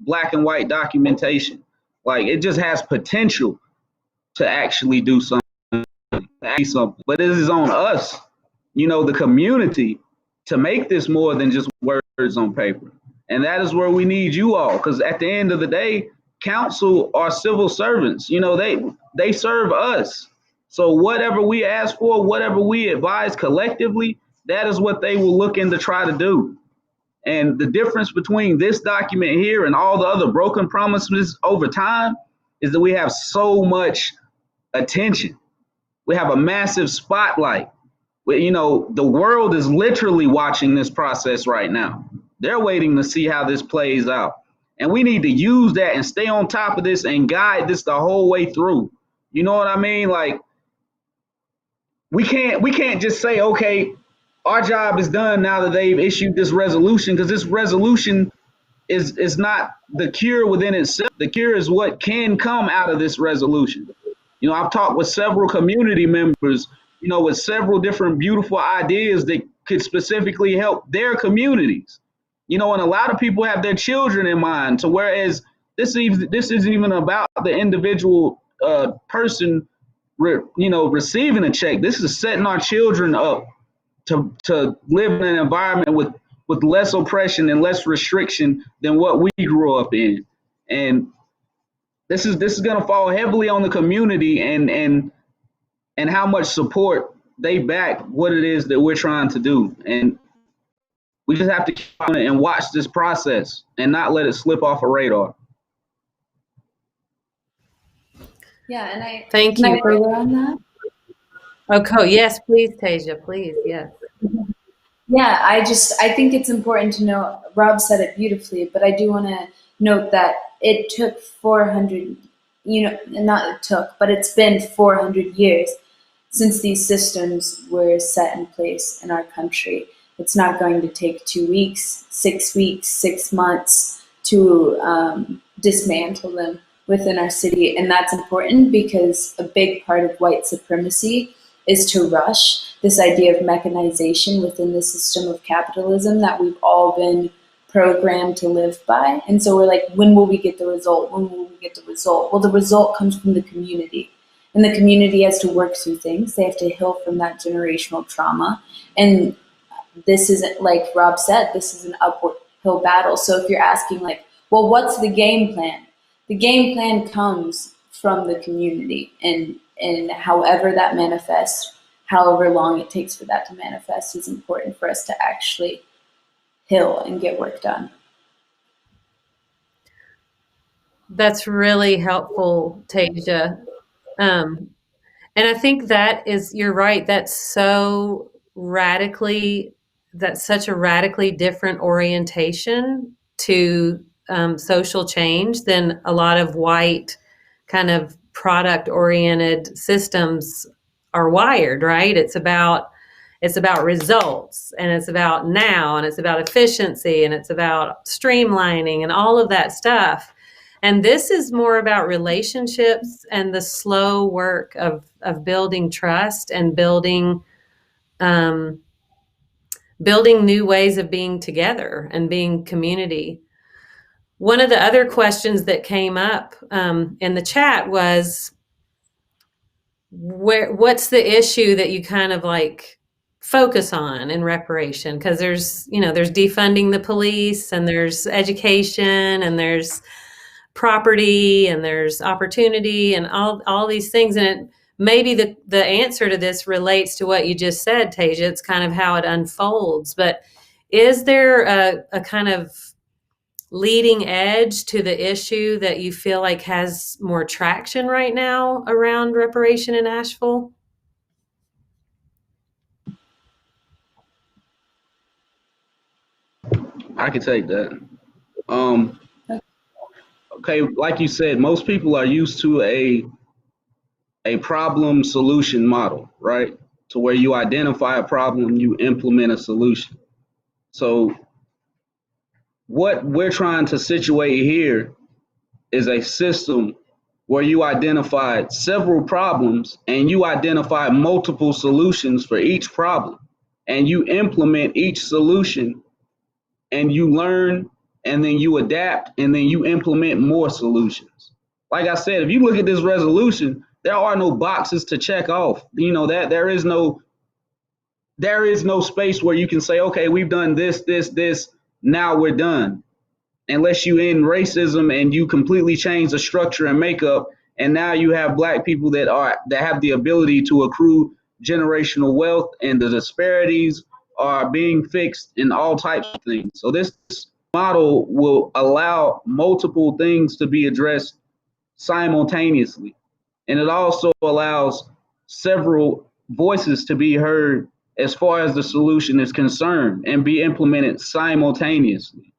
S4: black and white documentation. Like, it just has potential to actually do something. But this is on us, the community, to make this more than just words on paper. And that is where we need you all, because at the end of the day, council are civil servants. They serve us. So whatever we ask for, whatever we advise collectively, that is what they will look in to try to do. And the difference between this document here and all the other broken promises over time is that we have so much attention. We have a massive spotlight. The world is literally watching this process right now. They're waiting to see how this plays out. And we need to use that and stay on top of this and guide this the whole way through. You know what I mean? Like, we can't just say, okay, our job is done now that they've issued this resolution, because this resolution is not the cure within itself. The cure is what can come out of this resolution. I've talked with several community members, with several different beautiful ideas that could specifically help their communities. And a lot of people have their children in mind, to whereas this isn't even about the individual person, receiving a check. This is setting our children up to live in an environment with less oppression and less restriction than what we grew up in. And this is going to fall heavily on the community and how much support they back what it is that we're trying to do. And we just have to keep on it and watch this process and not let it slip off a radar.
S2: Yeah, and I
S1: Thank
S2: can
S1: you.
S2: I further on that?
S1: Okay, yes, please, Tashia, please, yes.
S2: Yeah, I think it's important to know, Rob said it beautifully, but I do want to note that it took 400, not it took, but it's been 400 years since these systems were set in place in our country. It's not going to take 2 weeks, 6 months to dismantle them within our city. And that's important because a big part of white supremacy is to rush this idea of mechanization within the system of capitalism that we've all been programmed to live by. And so we're like, when will we get the result? When will we get the result? Well, the result comes from the community. And the community has to work through things. They have to heal from that generational trauma. And this isn't, like Rob said, this is an uphill battle. So if you're asking, like, well, what's the game plan? The game plan comes from the community, and however that manifests, however long it takes for that to manifest, is important for us to actually heal and get work done.
S1: That's really helpful, Tashia. And I think you're right. That's such a radically different orientation to social change than a lot of white kind of product-oriented systems are wired, right? It's about results, and it's about now, and it's about efficiency, and it's about streamlining and all of that stuff. And this is more about relationships and the slow work of building trust and building new ways of being together and being community. One of the other questions that came up in the chat was, what's the issue that you kind of like focus on in reparation? Because there's defunding the police, and there's education, and there's property, and there's opportunity, and all these things. And maybe the answer to this relates to what you just said, Tashia. It's kind of how it unfolds. But is there a kind of leading edge to the issue that you feel like has more traction right now around reparation in Asheville?
S4: I can take that. Okay, like you said, most people are used to a problem solution model, right? To where you identify a problem, you implement a solution. So what we're trying to situate here is a system where you identify several problems and you identify multiple solutions for each problem, and you implement each solution, and you learn, and then you adapt, and then you implement more solutions. Like I said, if you look at this resolution, there are no boxes to check off. That there is no space where you can say, okay, we've done this, now we're done. Unless you end racism and you completely change the structure and makeup, and now you have Black people that have the ability to accrue generational wealth, and the disparities are being fixed in all types of things. So this model will allow multiple things to be addressed simultaneously. And it also allows several voices to be heard as far as the solution is concerned and be implemented simultaneously.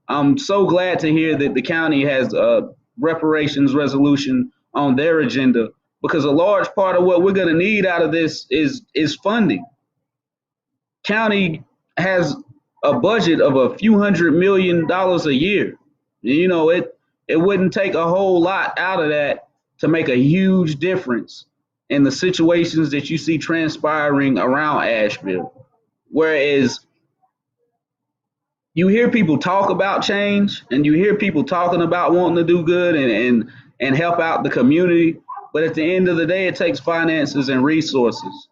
S4: I'm so glad to hear that the county has a reparations resolution on their agenda, because a large part of what we're going to need out of this is funding. County has a budget of a few $100 million a year. It wouldn't take a whole lot out of that to make a huge difference in the situations that you see transpiring around Asheville. Whereas you hear people talk about change, and you hear people talking about wanting to do good and help out the community, but at the end of the day, it takes finances and resources.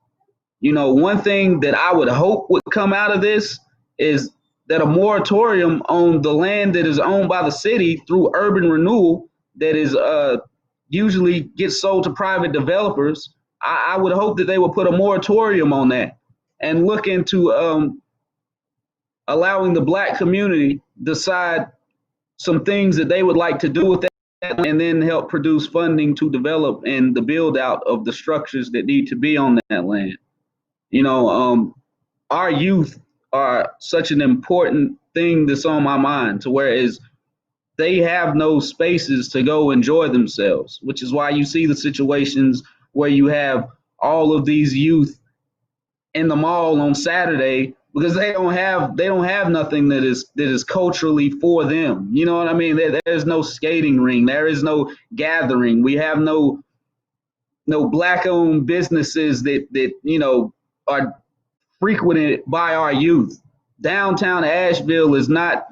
S4: One thing that I would hope would come out of this is that a moratorium on the land that is owned by the city through urban renewal, that is usually gets sold to private developers. I would hope that they would put a moratorium on that and look into allowing the Black community decide some things that they would like to do with that, and then help produce funding to develop and the build out of the structures that need to be on that land. Our youth are such an important thing that's on my mind, to whereas they have no spaces to go enjoy themselves, which is why you see the situations where you have all of these youth in the mall on Saturday, because they don't have nothing that is culturally for them. You know what I mean? There's no skating ring. There is no gathering. We have no Black-owned businesses that are frequented by our youth. Downtown Asheville is not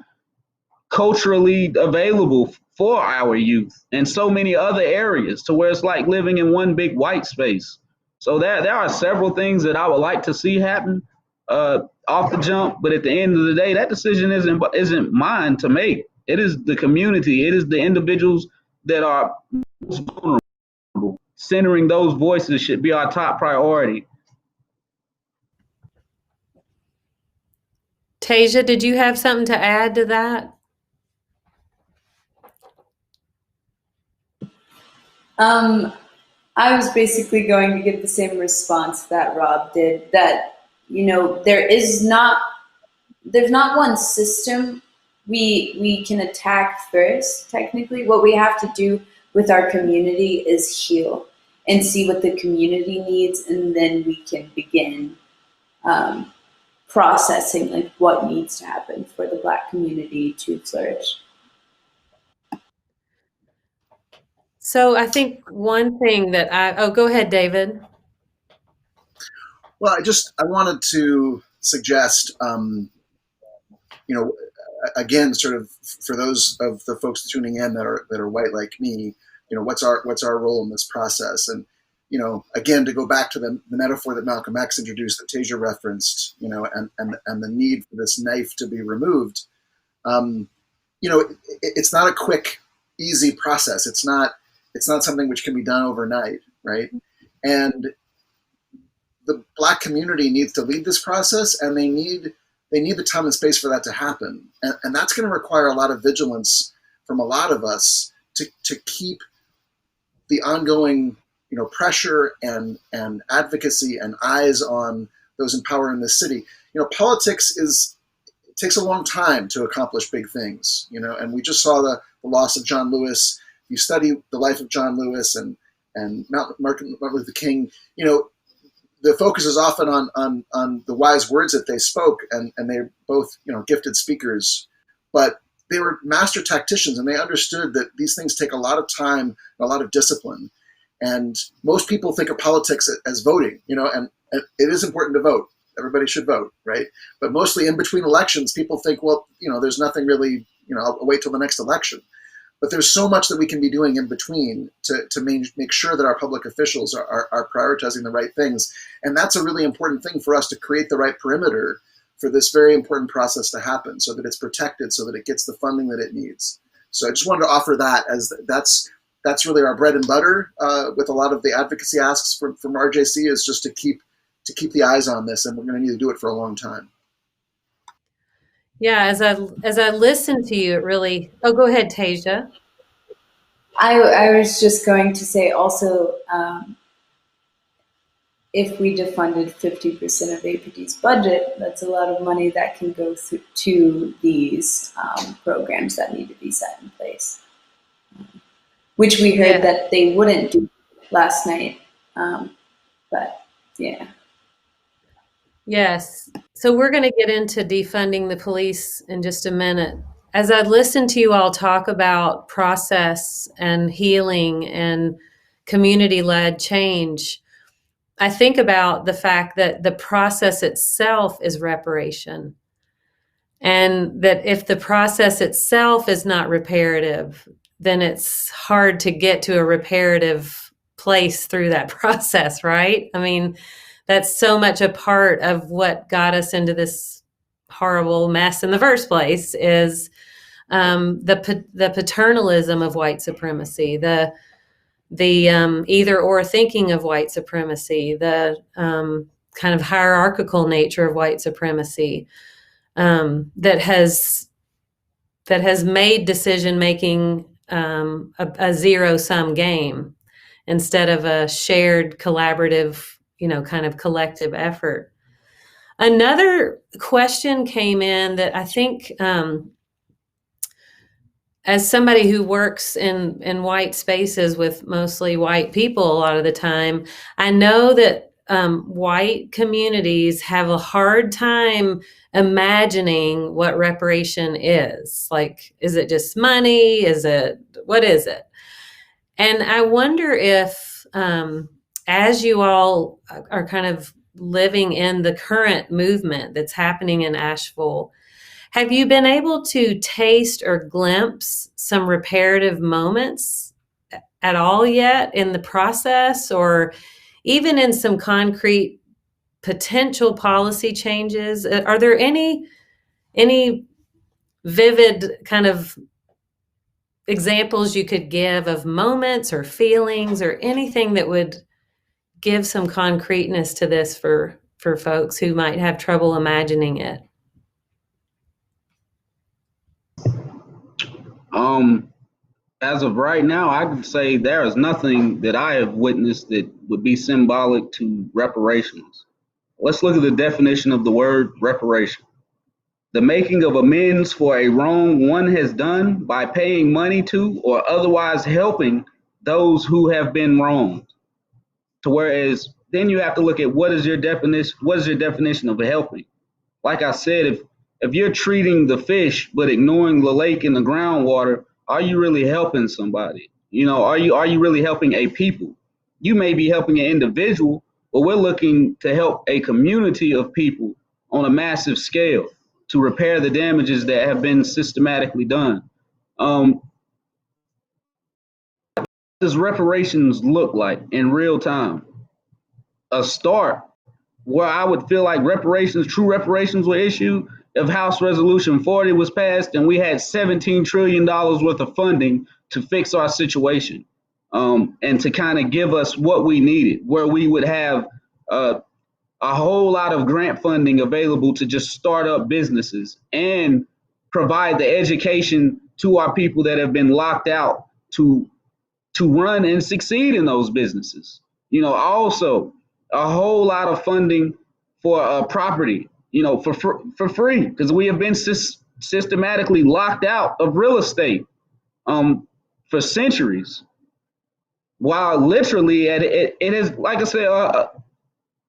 S4: culturally available for our youth, and so many other areas, to where it's like living in one big white space. So there are several things that I would like to see happen off the jump, but at the end of the day, that decision isn't mine to make. It is the community. It is the individuals that are most vulnerable. Centering those voices should be our top priority.
S1: Tashia, did you have something to add to that?
S2: I was basically going to give the same response that Rob did, that, there's not one system we can attack first. Technically, what we have to do with our community is heal and see what the community needs, and then we can begin processing like what needs to happen for the Black community to flourish.
S1: So I think one thing that go ahead, David.
S5: Well, I wanted to suggest, again, sort of for those of the folks tuning in that are white like me, what's our role in this process? And again, to go back to the metaphor that Malcolm X introduced, that Tashia referenced, and the need for this knife to be removed. It's not a quick, easy process. It's not something which can be done overnight, right? And the Black community needs to lead this process, and they need the time and space for that to happen. And that's going to require a lot of vigilance from a lot of us to keep the ongoing pressure and advocacy and eyes on those in power in this city. Politics it takes a long time to accomplish big things, and we just saw the loss of John Lewis. You study the life of John Lewis and Martin Luther King, the focus is often on the wise words that they spoke, and they're both gifted speakers, but they were master tacticians, and they understood that these things take a lot of time and a lot of discipline. And most people think of politics as voting, and it is important to vote. Everybody should vote, right? But mostly in between elections, people think, well, there's nothing really, I'll wait till the next election. But there's so much that we can be doing in between to make sure that our public officials are prioritizing the right things. And that's a really important thing for us, to create the right perimeter for this very important process to happen, so that it's protected, so that it gets the funding that it needs. So I just wanted to offer that, as that's really our bread and butter with a lot of the advocacy asks from RJC, is just to keep the eyes on this, and we're going to need to do it for a long time.
S1: Yeah, as I listen to you, it really. Oh, go ahead, Tashia.
S2: I was just going to say also, if we defunded 50% of APD's budget, that's a lot of money that can go to these programs that need to be set in place, which we heard that they wouldn't do last night. But yeah.
S1: Yes. So we're going to get into defunding the police in just a minute. As I listen to you all talk about process and healing and community-led change, I think about the fact that the process itself is reparation. And that if the process itself is not reparative, then it's hard to get to a reparative place through that process, right? I mean, that's so much a part of what got us into this horrible mess in the first place, is the paternalism of white supremacy, the either or thinking of white supremacy, the kind of hierarchical nature of white supremacy that has made decision making a zero-sum game instead of a shared collaborative, kind of collective effort. Another question came in that I think, as somebody who works in white spaces with mostly white people a lot of the time, I know that white communities have a hard time imagining what reparation is. Like, is it just money? What is it? And I wonder if, as you all are kind of living in the current movement that's happening in Asheville, have you been able to taste or glimpse some reparative moments at all yet in the process, or even in some concrete potential policy changes? Are there any vivid kind of examples you could give of moments or feelings or anything that would give some concreteness to this for folks who might have trouble imagining it?
S4: As of right now, I can say there is nothing that I have witnessed that would be symbolic to reparations. Let's look at the definition of the word reparation. The making of amends for a wrong one has done by paying money to or otherwise helping those who have been wronged. To whereas then you have to look at what is your definition of helping? Like I said, if you're treating the fish but ignoring the lake and the groundwater, are you really helping somebody? Are you really helping a people? You may be helping an individual, but we're looking to help a community of people on a massive scale, to repair the damages that have been systematically done. What does reparations look like in real time? A start where I would feel like true reparations were issued if House Resolution 40 was passed and we had $17 trillion worth of funding to fix our situation, and to kind of give us what we needed, where we would have a whole lot of grant funding available to just start up businesses and provide the education to our people that have been locked out to run and succeed in those businesses. Also a whole lot of funding for property, for free, because we have been systematically locked out of real estate for centuries. While literally it is, like I said,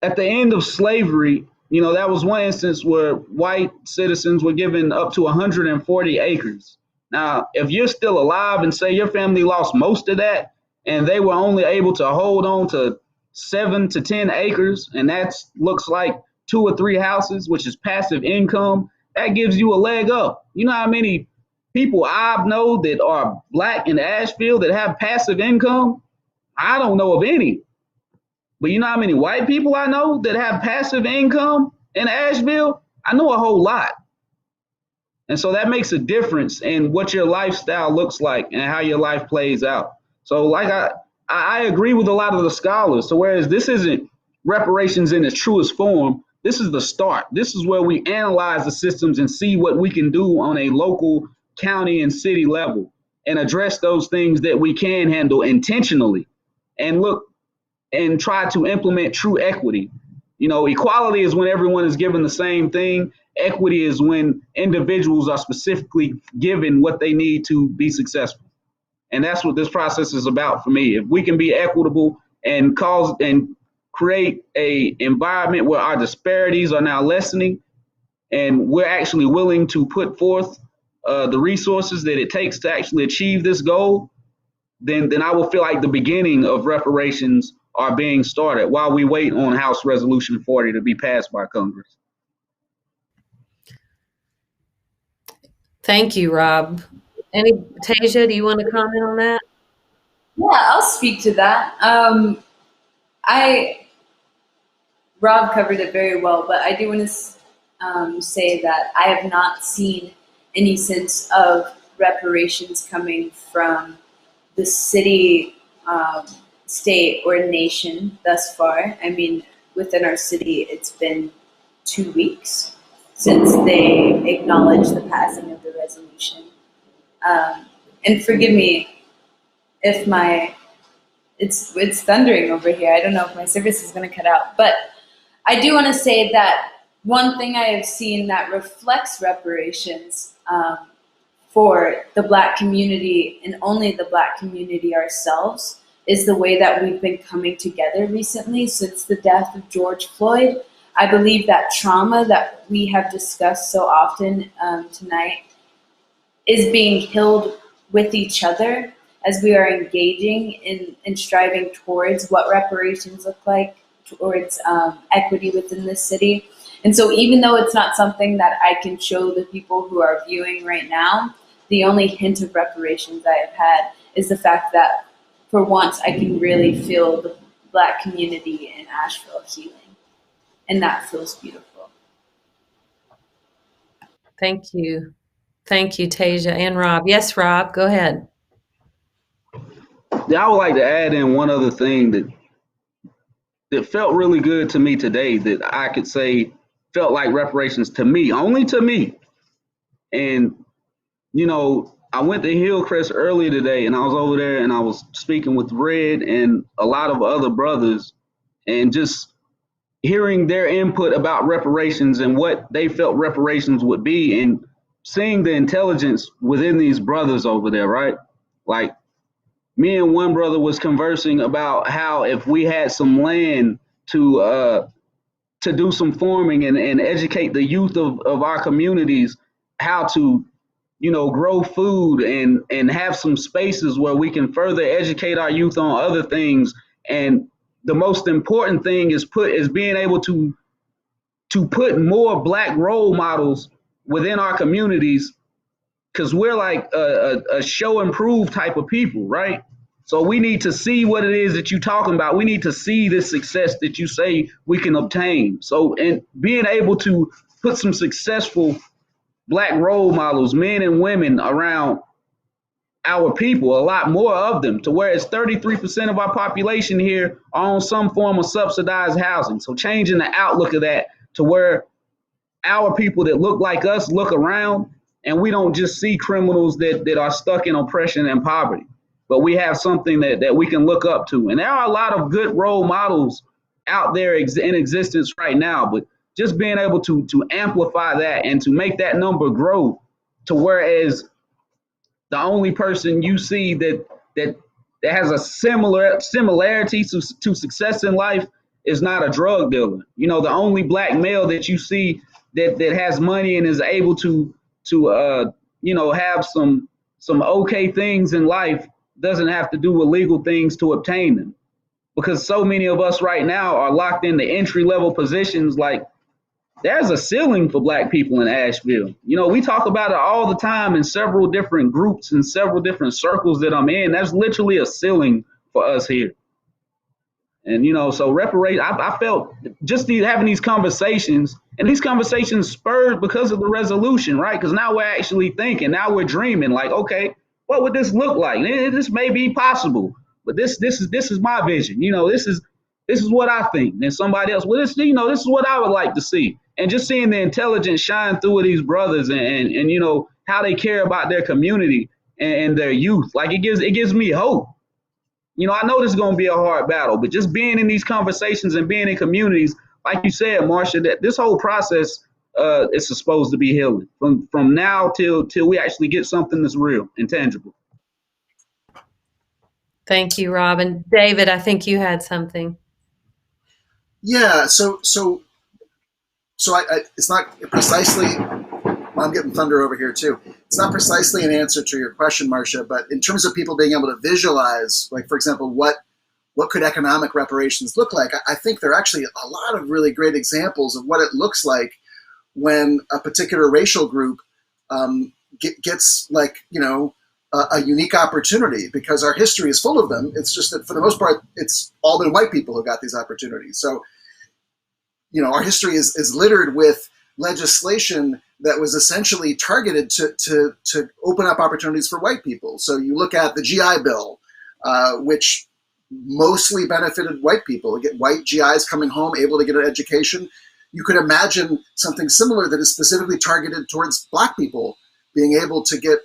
S4: at the end of slavery, that was one instance where white citizens were given up to 140 acres. Now, if you're still alive and say your family lost most of that and they were only able to hold on to 7 to 10 acres, and that looks like 2 or 3 houses, which is passive income, that gives you a leg up. You know how many people I know that are Black in Asheville that have passive income? I don't know of any. But you know how many white people I know that have passive income in Asheville? I know a whole lot. And so that makes a difference in what your lifestyle looks like and how your life plays out. So like I agree with a lot of the scholars. So whereas this isn't reparations in its truest form, this is the start. This is where we analyze the systems and see what we can do on a local, county, and city level and address those things that we can handle intentionally and look and try to implement true equity. Equality is when everyone is given the same thing. Equity is when individuals are specifically given what they need to be successful. And that's what this process is about for me. If we can be equitable and create a environment where our disparities are now lessening and we're actually willing to put forth the resources that it takes to actually achieve this goal, then I will feel like the beginning of reparations are being started while we wait on House Resolution 40 to be passed by Congress.
S1: Thank you, Rob. Tashia, do you want to comment on that?
S2: Yeah, I'll speak to that. Rob covered it very well, but I do want to say that I have not seen any sense of reparations coming from the city, state, or nation thus far. I mean, within our city, it's been 2 weeks since they acknowledged the passing of the resolution. And forgive me if it's thundering over here. I don't know if my service is going to cut out, but I do want to say that one thing I have seen that reflects reparations for the Black community and only the Black community ourselves is the way that we've been coming together recently since the death of George Floyd. I believe that trauma that we have discussed so often tonight is being healed with each other as we are engaging in striving towards what reparations look like, towards equity within the city. And so even though it's not something that I can show the people who are viewing right now, the only hint of reparations I have had is the fact that for once I can really feel the Black community in Asheville healing. And that feels beautiful.
S1: Thank you. Thank you, Tashia and Rob. Yes, Rob, go ahead.
S4: Yeah, I would like to add in one other thing that felt really good to me today that I could say felt like reparations to me, only to me. And, I went to Hillcrest earlier today and I was over there and I was speaking with Red and a lot of other brothers and just hearing their input about reparations and what they felt reparations would be and seeing the intelligence within these brothers over there, right? Like me and one brother was conversing about how if we had some land to do some farming and educate the youth of our communities how to, grow food and have some spaces where we can further educate our youth on other things. And the most important thing is being able to put more Black role models within our communities, because we're like a show and prove type of people, right? So we need to see what it is that you're talking about. We need to see this success that you say we can obtain. So, and being able to put some successful Black role models, men and women, around our people, a lot more of them, to where it's 33% of our population here are on some form of subsidized housing. So changing the outlook of that to where our people that look like us look around, and we don't just see criminals that are stuck in oppression and poverty, but we have something that we can look up to. And there are a lot of good role models out there in existence right now, but just being able to amplify that and to make that number grow to whereas the only person you see that has a similarity to success in life is not a drug dealer. You know, the only Black male that you see that has money and is able to have some okay things in life doesn't have to do illegal things to obtain them. Because so many of us right now are locked into entry level positions. Like, there's a ceiling for Black people in Asheville. You know, we talk about it all the time in several different groups and several different circles that I'm in. That's literally a ceiling for us here. And, you know, so I felt just having these conversations, and these conversations spurred because of the resolution, right? Because now we're actually thinking, now we're dreaming, like, okay, what would this look like? This may be possible, but this is my vision. You know, this is what I think. And somebody else, well, this is what I would like to see. And just seeing the intelligence shine through of these brothers and you know, how they care about their community and their youth, like it gives me hope. You know, I know this is going to be a hard battle, but just being in these conversations and being in communities, like you said, Marsha, that this whole process is supposed to be healing from now till we actually get something that's real and tangible.
S1: Thank you, Rob. And David, I think you had something.
S5: Yeah. So I it's not precisely. I'm getting thunder over here too. It's not precisely an answer to your question, Marcia, but in terms of people being able to visualize, like, for example, what could economic reparations look like? I think there are actually a lot of really great examples of what it looks like when a particular racial group gets, like, you know, a unique opportunity, because our history is full of them. It's just that for the most part, it's all been white people who got these opportunities. So, you know, our history is littered with legislation that was essentially targeted to open up opportunities for white people. So you look at the GI Bill, which mostly benefited white people. You get white GIs coming home, able to get an education. You could imagine something similar that is specifically targeted towards Black people being able to get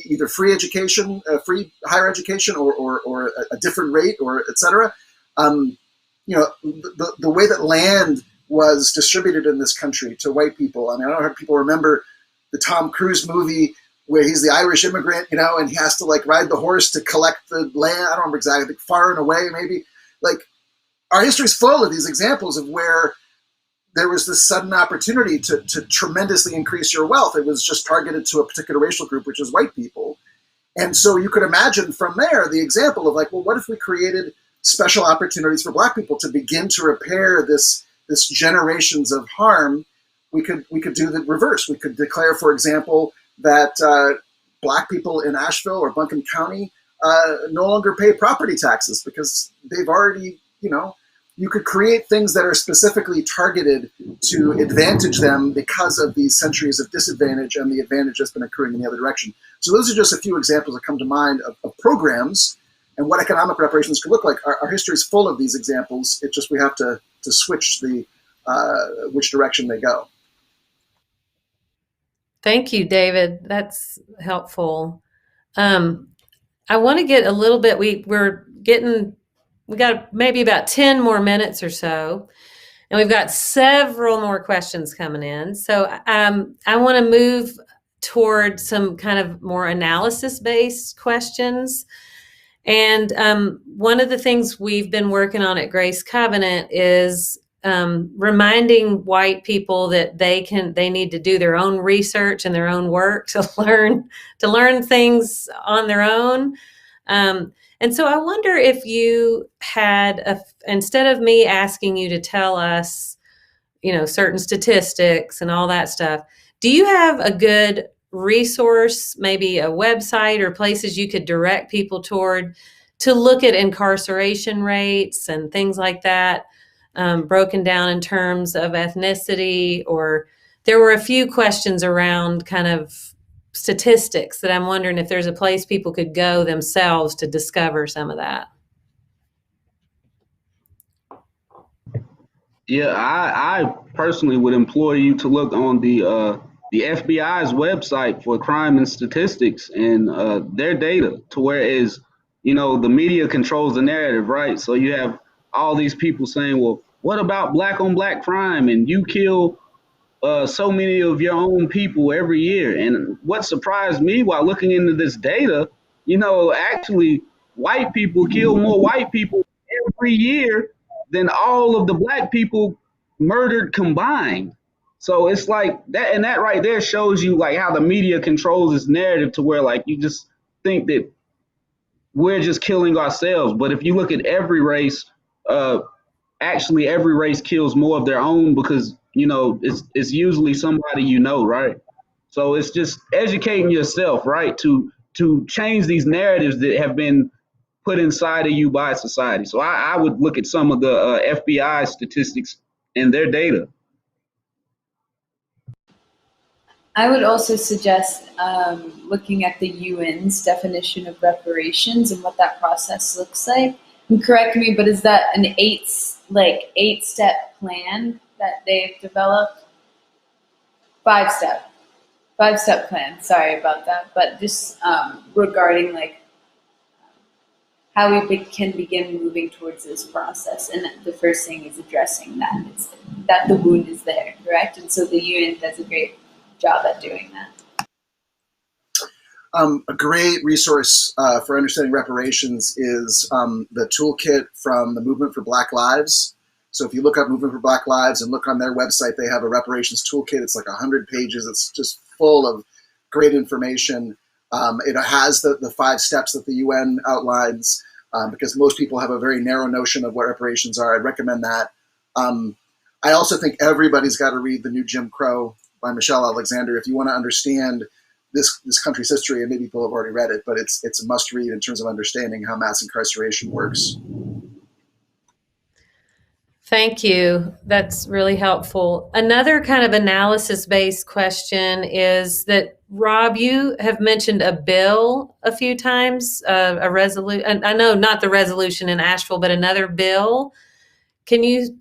S5: either free education, free higher education, or a different rate, or et cetera. You know, the way that land was distributed in this country to white people. I mean, I don't know if people remember the Tom Cruise movie where he's the Irish immigrant, you know, and he has to, like, ride the horse to collect the land. I don't remember exactly, Far and Away, maybe. Like, our history is full of these examples of where there was this sudden opportunity to tremendously increase your wealth. It was just targeted to a particular racial group, which is white people. And so you could imagine from there the example of, like, well, what if we created special opportunities for Black people to begin to repair this generations of harm? We could do the reverse. We could declare, for example, that Black people in Asheville or Buncombe County no longer pay property taxes because they've already, you know, you could create things that are specifically targeted to advantage them because of these centuries of disadvantage and the advantage that's been accruing in the other direction. So those are just a few examples that come to mind of programs and what economic reparations could look like. Our history is full of these examples. It's just we have to switch the which direction they go.
S1: Thank you, David. That's helpful. I want to get a little bit, we got maybe about 10 more minutes or so, and we've got several more questions coming in. So I want to move toward some kind of more analysis-based questions. And one of the things we've been working on at Grace Covenant is reminding white people that they need to do their own research and their own work to learn things on their own. And so I wonder if you had, instead of me asking you to tell us, you know, certain statistics and all that stuff, Do you have a good resource, maybe a website or places you could direct people toward to look at incarceration rates and things like that, broken down in terms of ethnicity? Or there were a few questions around kind of statistics that I'm wondering if there's a place people could go themselves to discover some of that.
S4: Yeah, I personally would implore you to look on the FBI's website for crime and statistics and their data. To whereas, the media controls the narrative, right? So you have all these people saying, well, what about black on black crime? And you kill so many of your own people every year. And what surprised me while looking into this data, actually white people kill more white people every year than all of the black people murdered combined. So it's like that, and that right there shows you like how the media controls this narrative to where like you just think that we're just killing ourselves. But if you look at every race, uh, actually every race kills more of their own because it's usually somebody right. So it's just educating yourself, right, to change these narratives that have been put inside of you by society. So I would look at some of the FBI statistics and their data.
S2: I would also suggest looking at the UN's definition of reparations and what that process looks like. And correct me, but is that an eight-step plan that they've developed? Five-step plan. Sorry about that, but just regarding like how we can begin moving towards this process. And the first thing is addressing that that the wound is there, correct? And so the UN does a great job at doing that.
S5: A great resource for understanding reparations is the toolkit from the Movement for Black Lives. So if you look up Movement for Black Lives and look on their website, they have a reparations toolkit. It's like 100 pages. It's just full of great information. It has the 5 steps that the UN outlines because most people have a very narrow notion of what reparations are. I'd recommend that. I also think everybody's got to read The New Jim Crow by Michelle Alexander if you want to understand this country's history, and maybe people have already read it, but it's a must read in terms of understanding how mass incarceration works.
S1: Thank you. That's really helpful. Another kind of analysis-based question is that, Rob, you have mentioned a bill a few times, a resolution. I know not the resolution in Asheville, but another bill. Can you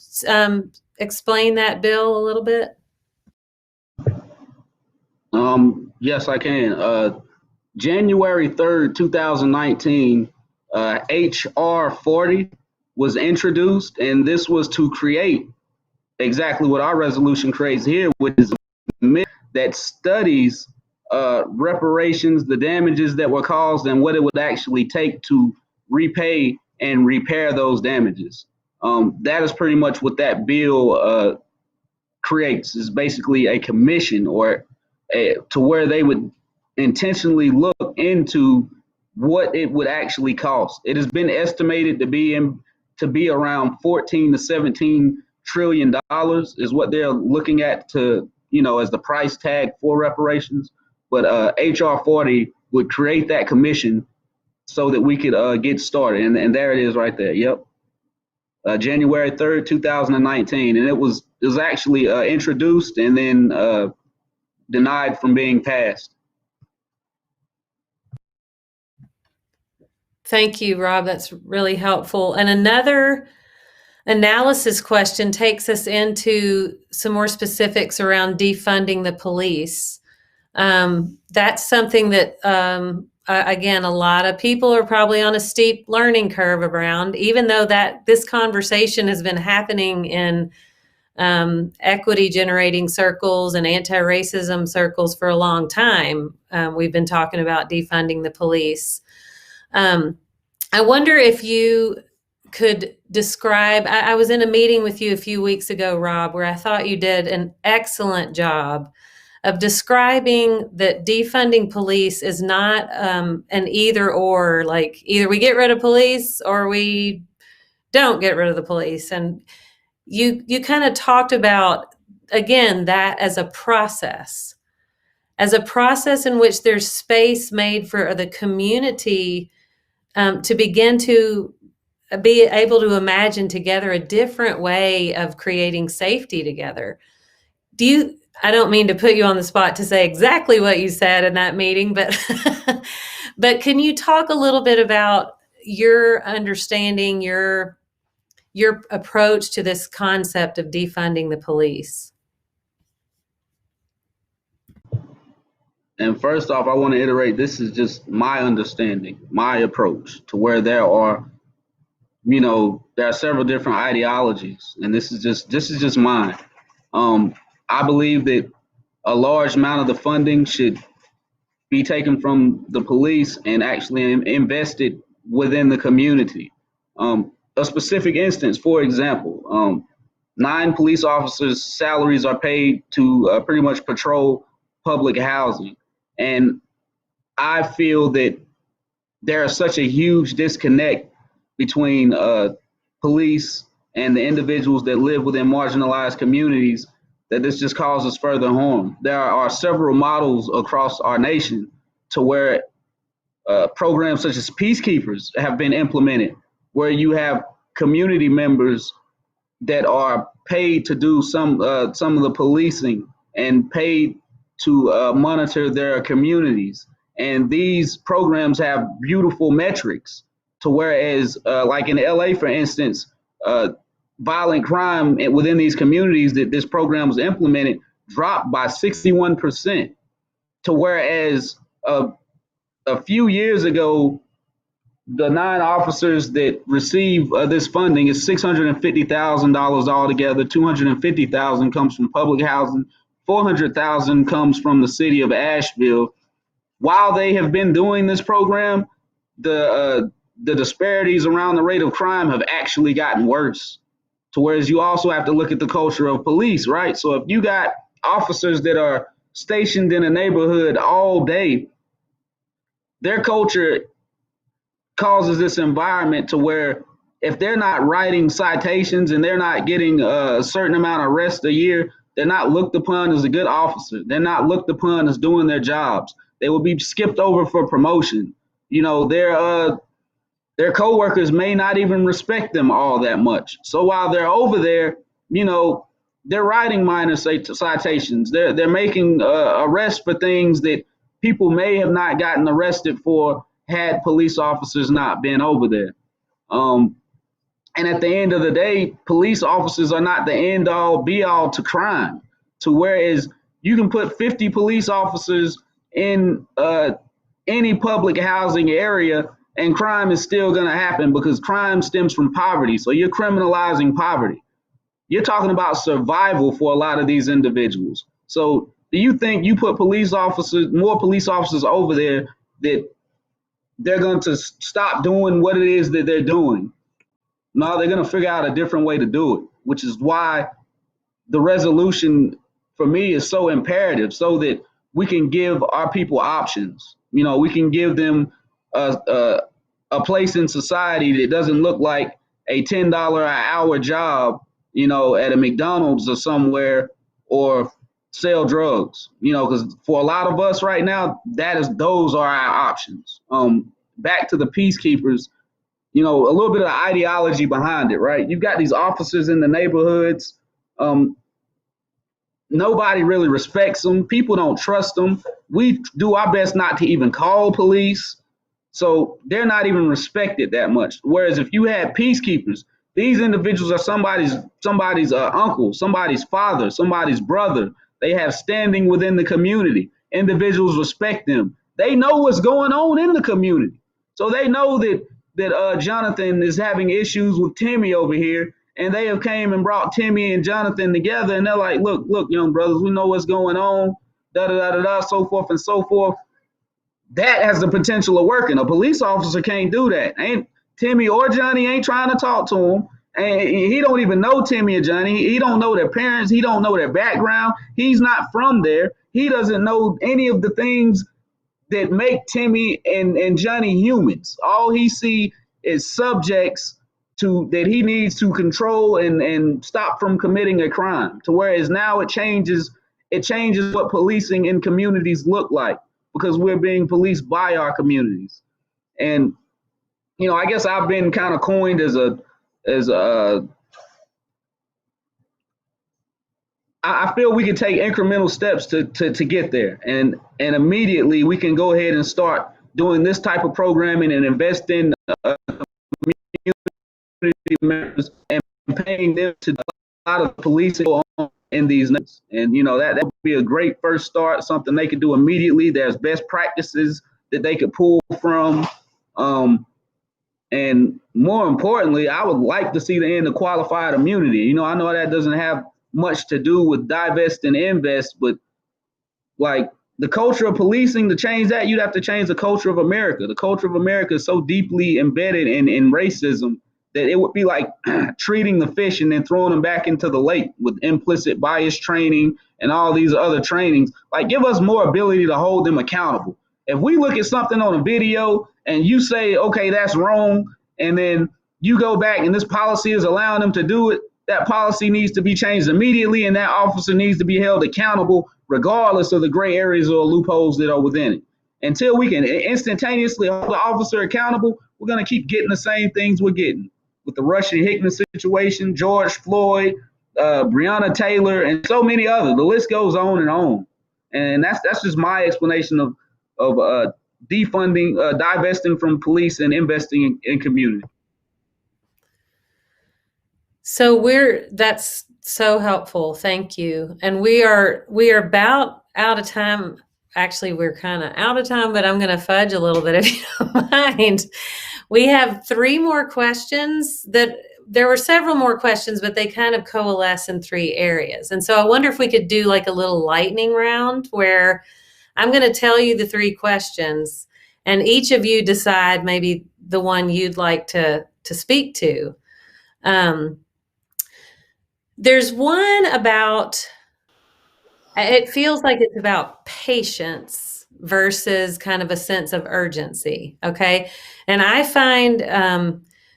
S1: explain that bill a little bit?
S4: Yes, I can. January 3rd, 2019, HR 40 was introduced, and this was to create exactly what our resolution creates here, which is a committee that studies reparations, the damages that were caused, and what it would actually take to repay and repair those damages. That is pretty much what that bill creates, is basically a commission to where they would intentionally look into what it would actually cost. It has been estimated to be around 14 to 17 trillion dollars is what they're looking at to, as the price tag for reparations. But HR 40 would create that commission so that we could get started. And there it is right there. Yep. January 3rd, 2019. And it was actually introduced and then denied from being passed.
S1: Thank you, Rob. That's really helpful. And another analysis question takes us into some more specifics around defunding the police. That's something that, again, a lot of people are probably on a steep learning curve around, even though that this conversation has been happening in equity generating circles and anti-racism circles for a long time. We've been talking about defunding the police. I wonder if you could describe, I was in a meeting with you a few weeks ago, Rob, where I thought you did an excellent job of describing that defunding police is not an either or, like either we get rid of police or we don't get rid of the police. And you kind of talked about, again, that as a process. as a process in which there's space made for the community to begin to be able to imagine together a different way of creating safety together. I don't mean to put you on the spot to say exactly what you said in that meeting, but but can you talk a little bit about your understanding, your approach to this concept of defunding the police?
S4: And first off, I want to iterate, this is just my understanding, my approach to where there are, there are several different ideologies, and this is just mine. I believe that a large amount of the funding should be taken from the police and actually invested within the community. A specific instance, for example, 9 police officers' salaries are paid to pretty much patrol public housing. And I feel that there is such a huge disconnect between police and the individuals that live within marginalized communities that this just causes further harm. There are several models across our nation to where programs such as peacekeepers have been implemented, where you have community members that are paid to do some of the policing and paid to monitor their communities. And these programs have beautiful metrics to whereas like in LA, for instance, violent crime within these communities that this program was implemented dropped by 61%, to whereas a few years ago, the 9 officers that receive this funding is $650,000 altogether. $250,000 comes from public housing, $400,000 comes from the city of Asheville. While they have been doing this program, the disparities around the rate of crime have actually gotten worse. To whereas you also have to look at the culture of police, right? So if you got officers that are stationed in a neighborhood all day, their culture causes this environment to where if they're not writing citations and they're not getting a certain amount of rest a year, they're not looked upon as a good officer. They're not looked upon as doing their jobs. They will be skipped over for promotion. Their coworkers may not even respect them all that much. So while they're over there, they're writing minor citations. They're making arrests for things that people may have not gotten arrested for had police officers not been over there. And at the end of the day, police officers are not the end all be all to crime. To whereas you can put 50 police officers in any public housing area and crime is still going to happen because crime stems from poverty. So you're criminalizing poverty. You're talking about survival for a lot of these individuals. So do you think you put more police officers over there that they're going to stop doing what it is that they're doing? No, they're going to figure out a different way to do it, which is why the resolution for me is so imperative, so that we can give our people options. We can give them a place in society that doesn't look like a $10 an hour job, at a McDonald's or somewhere, or sell drugs, because for a lot of us right now, those are our options. Back to the peacekeepers, a little bit of the ideology behind it, right? You've got these officers in the neighborhoods. Nobody really respects them. People don't trust them. We do our best not to even call police. So they're not even respected that much. Whereas if you had peacekeepers, these individuals are somebody's uncle, somebody's father, somebody's brother. They have standing within the community. Individuals respect them. They know what's going on in the community. So they know that Jonathan is having issues with Timmy over here, and they have came and brought Timmy and Jonathan together, and they're like, look, young brothers, we know what's going on, so forth and so forth. That has the potential of working. A police officer can't do that. Ain't Timmy or Johnny ain't trying to talk to him. And he don't even know Timmy or Johnny. He don't know their parents. He don't know their background. He's not from there. He doesn't know any of the things that make Timmy and Johnny humans. All he see is subjects that he needs to control and stop from committing a crime. To whereas now it changes it changes what policing in communities look like, because we're being policed by our communities. And I guess I've been kind of coined as I feel we can take incremental steps to get there, and immediately we can go ahead and start doing this type of programming and invest in community members and paying them to do a lot of policing in these neighborhoods. And that would be a great first start, something they could do immediately. There's best practices that they could pull from. And more importantly, I would like to see the end of qualified immunity. I know that doesn't have much to do with divest and invest, but like the culture of policing, to change that, you'd have to change the culture of America. The culture of America is so deeply embedded in racism that it would be like treating the fish and then throwing them back into the lake with implicit bias training and all these other trainings. Like, give us more ability to hold them accountable. If we look at something on a video and you say, okay, that's wrong, and then you go back and this policy is allowing them to do it, that policy needs to be changed immediately, and that officer needs to be held accountable regardless of the gray areas or loopholes that are within it. Until we can instantaneously hold the officer accountable, we're going to keep getting the same things we're getting with the Russian Hickman situation, George Floyd, Breonna Taylor, and so many others. The list goes on and on. And that's just my explanation of defunding, divesting from police and investing in community.
S1: So that's so helpful. Thank you. And we are about out of time. Actually, we're kind of out of time, but I'm going to fudge a little bit if you don't mind. We have 3 more questions. There were several more questions, but they kind of coalesce in 3 areas. And so I wonder if we could do like a little lightning round where I'm going to tell you the 3 questions and each of you decide maybe the one you'd like to speak to. There's one about, it feels like it's about patience versus kind of a sense of urgency. Okay. And I find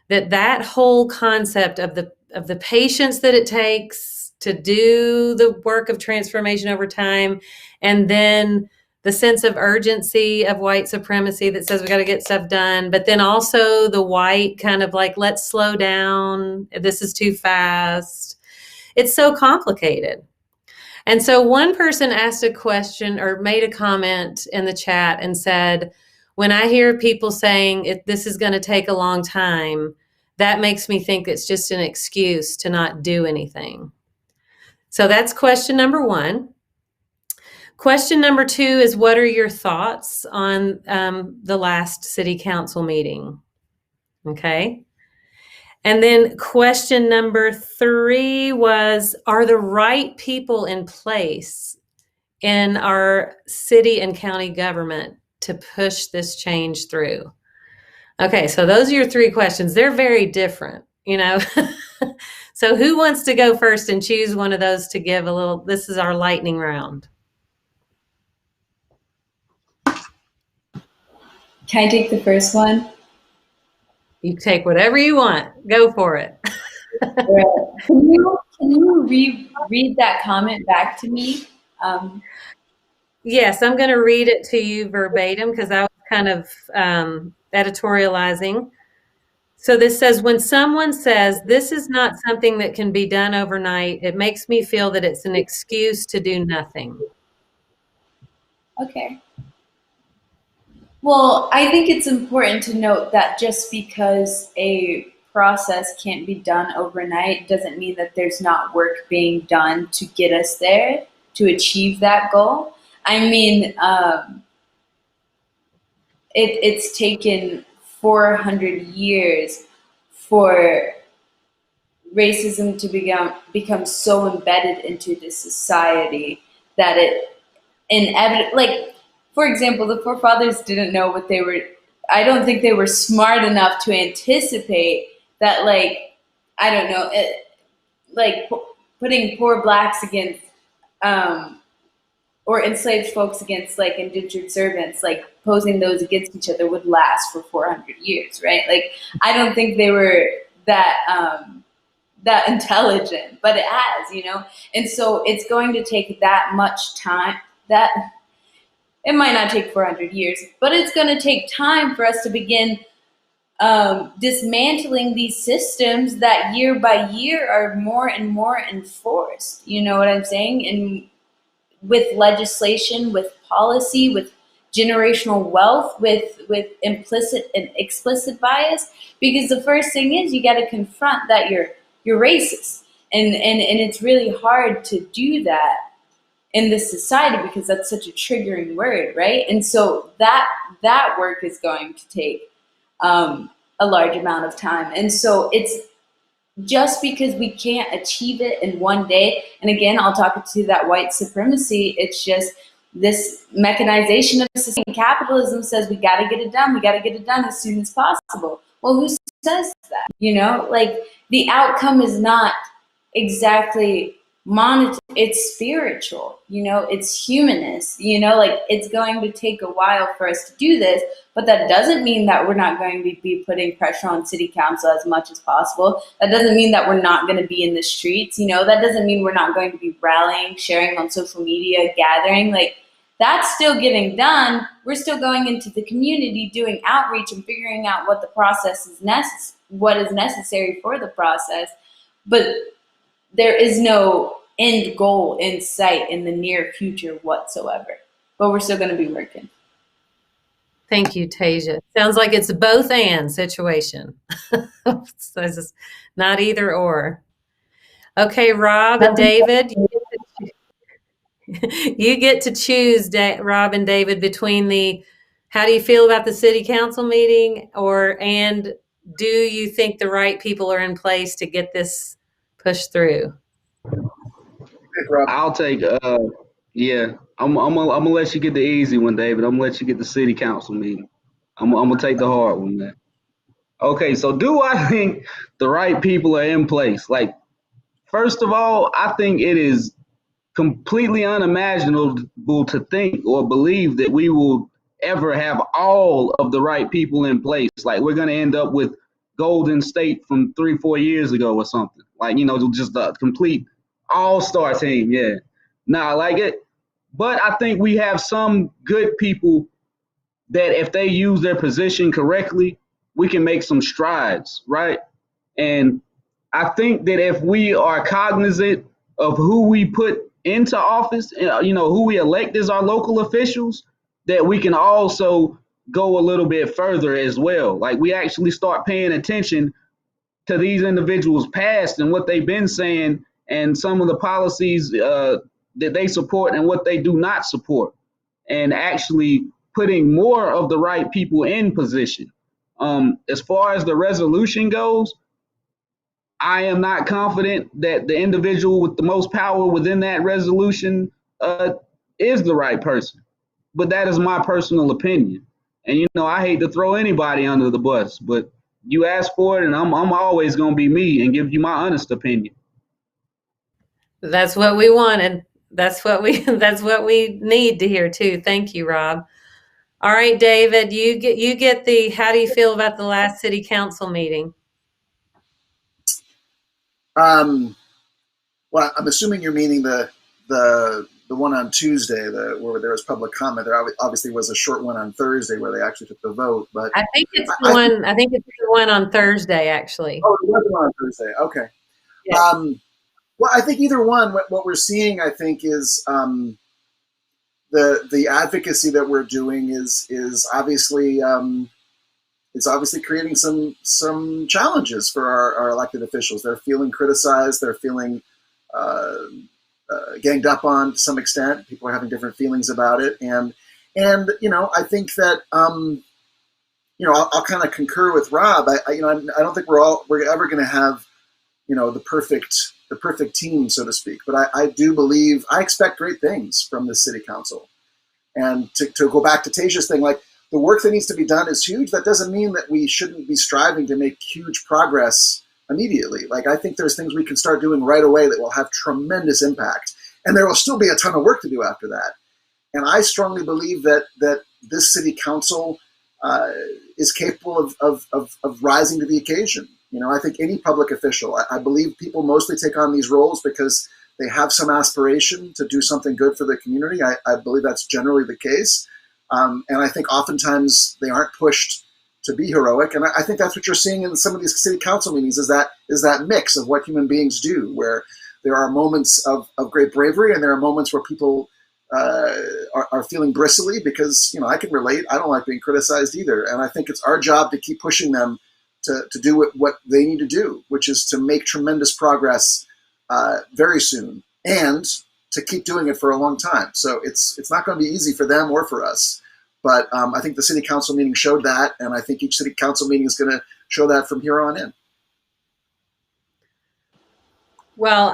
S1: that whole concept of the patience that it takes to do the work of transformation over time, and then the sense of urgency of white supremacy that says we got to get stuff done, but then also the white kind of like, let's slow down. This is too fast. It's so complicated. And so one person asked a question or made a comment in the chat and said, when I hear people saying this is going to take a long time, that makes me think it's just an excuse to not do anything. So that's question number 1. Question number 2 is, what are your thoughts on the last city council meeting? Okay. And then question number 3 was, are the right people in place in our city and county government to push this change through? Okay, so those are your 3 questions. They're very different, So who wants to go first and choose one of those to give a little, this is our lightning round.
S2: Can I take the first one?
S1: You take whatever you want. Go for it.
S2: Can you read that comment back to me?
S1: Yes, I'm going to read it to you verbatim because I was kind of editorializing. So this says, when someone says this is not something that can be done overnight, it makes me feel that it's an excuse to do nothing.
S2: Okay. Well, I think it's important to note that just because a process can't be done overnight doesn't mean that there's not work being done to get us there, to achieve that goal. I mean, it's taken 400 years for racism to become so embedded into the society that it inevitably, like, for example, the forefathers didn't know what they were, I don't think they were smart enough to anticipate that, like, I don't know, putting poor blacks against, or enslaved folks against, like, indentured servants, like, posing those against each other would last for 400 years, right? Like, I don't think they were that that intelligent, but it has, and so it's going to take that much time. That it might not take 400 years, but it's going to take time for us to begin dismantling these systems that year by year are more and more enforced. You know what I'm saying? And with legislation, with policy, with generational wealth, with implicit and explicit bias. Because the first thing is you got to confront that you're racist, and it's really hard to do that in this society because that's such a triggering word, right? And so that work is going to take a large amount of time. And so it's just because we can't achieve it in one day. And again, I'll talk to that white supremacy. It's just this mechanization of society. Capitalism says we got to get it done. We got to get it done as soon as possible. Well, who says that? Like the outcome is not exactly monetary. It's spiritual, it's humanist, like it's going to take a while for us to do this, but that doesn't mean that we're not going to be putting pressure on city council as much as possible. That doesn't mean that we're not going to be in the streets, that doesn't mean we're not going to be rallying, sharing on social media, gathering. Like that's still getting done. We're still going into the community, doing outreach and figuring out what the process is what is necessary for the process. But there is no end goal in sight in the near future whatsoever. But we're still going to be working.
S1: Thank you, Tashia. Sounds like it's a both and situation. So it's just not either or. Okay, Rob and David, you get to choose, Rob and David, between the how do you feel about the city council meeting and do you think the right people are in place to get this pushed through?
S4: I'll take yeah. I'm gonna let you get the easy one, David. I'm gonna let you get the city council meeting. I'm gonna take the hard one, man. Okay, so do I think the right people are in place? Like, first of all, I think it is completely unimaginable to think or believe that we will ever have all of the right people in place. Like we're gonna end up with Golden State from 3-4 years ago or something. Like, just a complete all-star team. Yeah. Nah, I like it. But I think we have some good people that if they use their position correctly, we can make some strides, right? And I think that if we are cognizant of who we put into office, who we elect as our local officials, that we can also go a little bit further as well. Like we actually start paying attention to these individuals past and what they've been saying and some of the policies that they support and what they do not support, and actually putting more of the right people in position. As far as the resolution goes, I am not confident that the individual with the most power within that resolution is the right person. But that is my personal opinion. And, I hate to throw anybody under the bus, but you ask for it and I'm always going to be me and give you my honest opinion.
S1: That's what we wanted. That's what we need to hear too. Thank you, Rob. All right, David, you get the how do you feel about the last city council meeting?
S5: Well, I'm assuming you're meaning the one on Tuesday, where there was public comment. There obviously was a short one on Thursday where they actually took the vote. But
S1: I think it's the one. I think it's the one on Thursday, actually.
S5: Oh, it was one on Thursday. Okay.
S1: Yeah.
S5: Well, I think either one. What we're seeing, I think, is the advocacy that we're doing is obviously it's obviously creating some challenges for our elected officials. They're feeling criticized. They're feeling ganged up on to some extent. People are having different feelings about it, and I think that I'll kind of concur with Rob. I don't think we're ever going to have the perfect team, so to speak. But I do believe I expect great things from the city council. And to go back to Tashia's thing, like the work that needs to be done is huge. That doesn't mean that we shouldn't be striving to make huge progress immediately. Like I think there's things we can start doing right away that will have tremendous impact, and there will still be a ton of work to do after that. And I strongly believe that this city council is capable of rising to the occasion. I think any public official, I believe people mostly take on these roles because they have some aspiration to do something good for the community. I believe that's generally the case. And I think oftentimes they aren't pushed to be heroic. And I think that's what you're seeing in some of these city council meetings is that mix of what human beings do, where there are moments of great bravery and there are moments where people are feeling bristly because, I can relate. I don't like being criticized either. And I think it's our job to keep pushing them to do what they need to do, which is to make tremendous progress very soon and to keep doing it for a long time. So it's not going to be easy for them or for us. But I think the city council meeting showed that, and I think each city council meeting is going to show that from here on in.
S1: Well,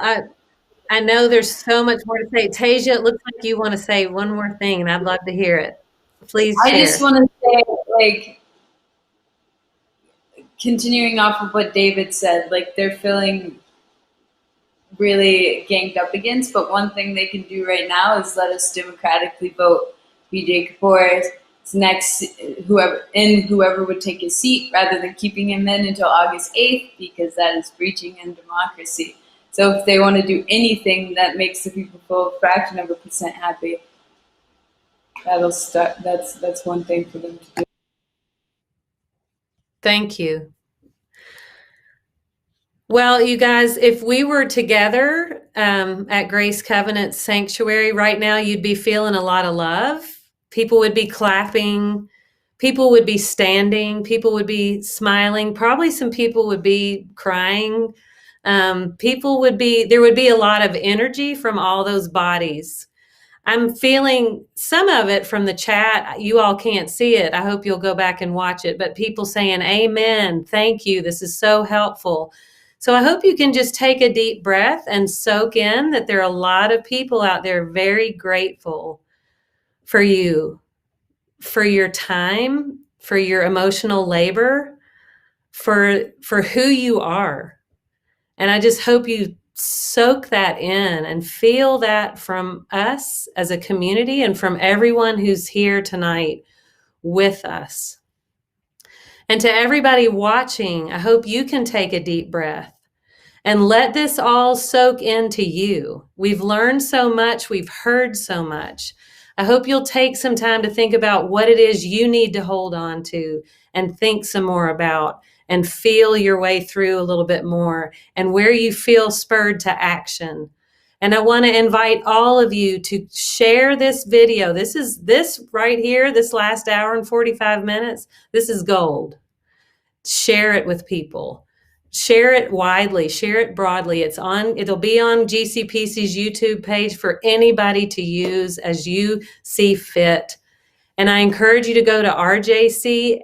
S1: I know there's so much more to say. Tashia, it looks like you want to say one more thing, and I'd love to hear it. Please share.
S2: I just want to say, continuing off of what David said, they're feeling really ganged up against, but one thing they can do right now is let us democratically vote BJ Kapoor's next, whoever would take his seat, rather than keeping him in until August 8th, because that is breaching in democracy. So if they want to do anything that makes the people feel a fraction of a % happy, that'll start. That's one thing for them to do.
S1: Thank you. Well, you guys, if we were together at Grace Covenant Sanctuary right now, you'd be feeling a lot of love. People would be clapping. People would be standing. People would be smiling. Probably some people would be crying. There would be a lot of energy from all those bodies. I'm feeling some of it from the chat. You all can't see it. I hope you'll go back and watch it. But people saying, amen, thank you. This is so helpful. So I hope you can just take a deep breath and soak in that there are a lot of people out there very grateful for you, for your time, for your emotional labor, for who you are. And I just hope you soak that in and feel that from us as a community and from everyone who's here tonight with us. And to everybody watching, I hope you can take a deep breath and let this all soak into you. We've learned so much. We've heard so much. I hope you'll take some time to think about what it is you need to hold on to and think some more about and feel your way through a little bit more and where you feel spurred to action. And I want to invite all of you to share this video. This right here, this last hour and 45 minutes, this is gold. Share it with people. Share it widely, share it broadly. It'll be on GCPC's YouTube page for anybody to use as you see fit. And I encourage you to go to rjcavl.org.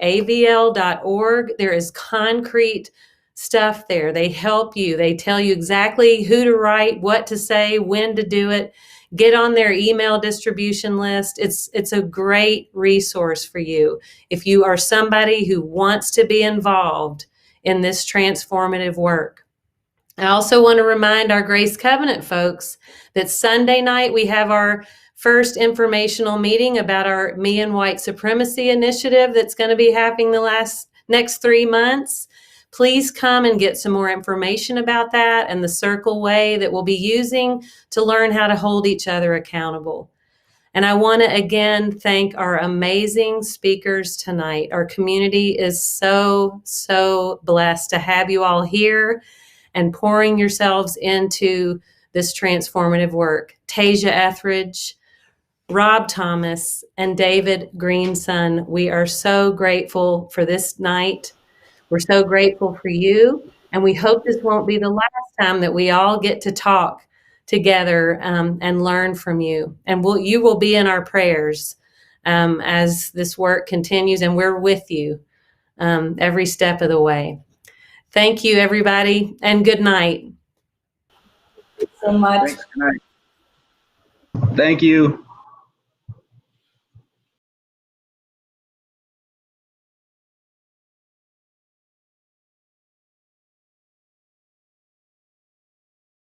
S1: There is concrete stuff there. They help you. They tell you exactly who to write, what to say, when to do it. Get on their email distribution list. It's a great resource for you if you are somebody who wants to be involved in this transformative work. I also want to remind our Grace Covenant folks that Sunday night we have our first informational meeting about our Me and White Supremacy initiative that's going to be happening the next 3 months. Please come and get some more information about that and the circle way that we'll be using to learn how to hold each other accountable. And I want to again thank our amazing speakers tonight. Our community is so, so blessed to have you all here and pouring yourselves into this transformative work. Tashia Ethridge, Rob Thomas, and David Greenson, we are so grateful for this night. We're so grateful for you. And we hope this won't be the last time that we all get to talk together and learn from you. And you will be in our prayers as this work continues, and we're with you every step of the way. Thank you, everybody, and good night.
S2: So much.
S5: Thanks. Good night.
S4: Thank you.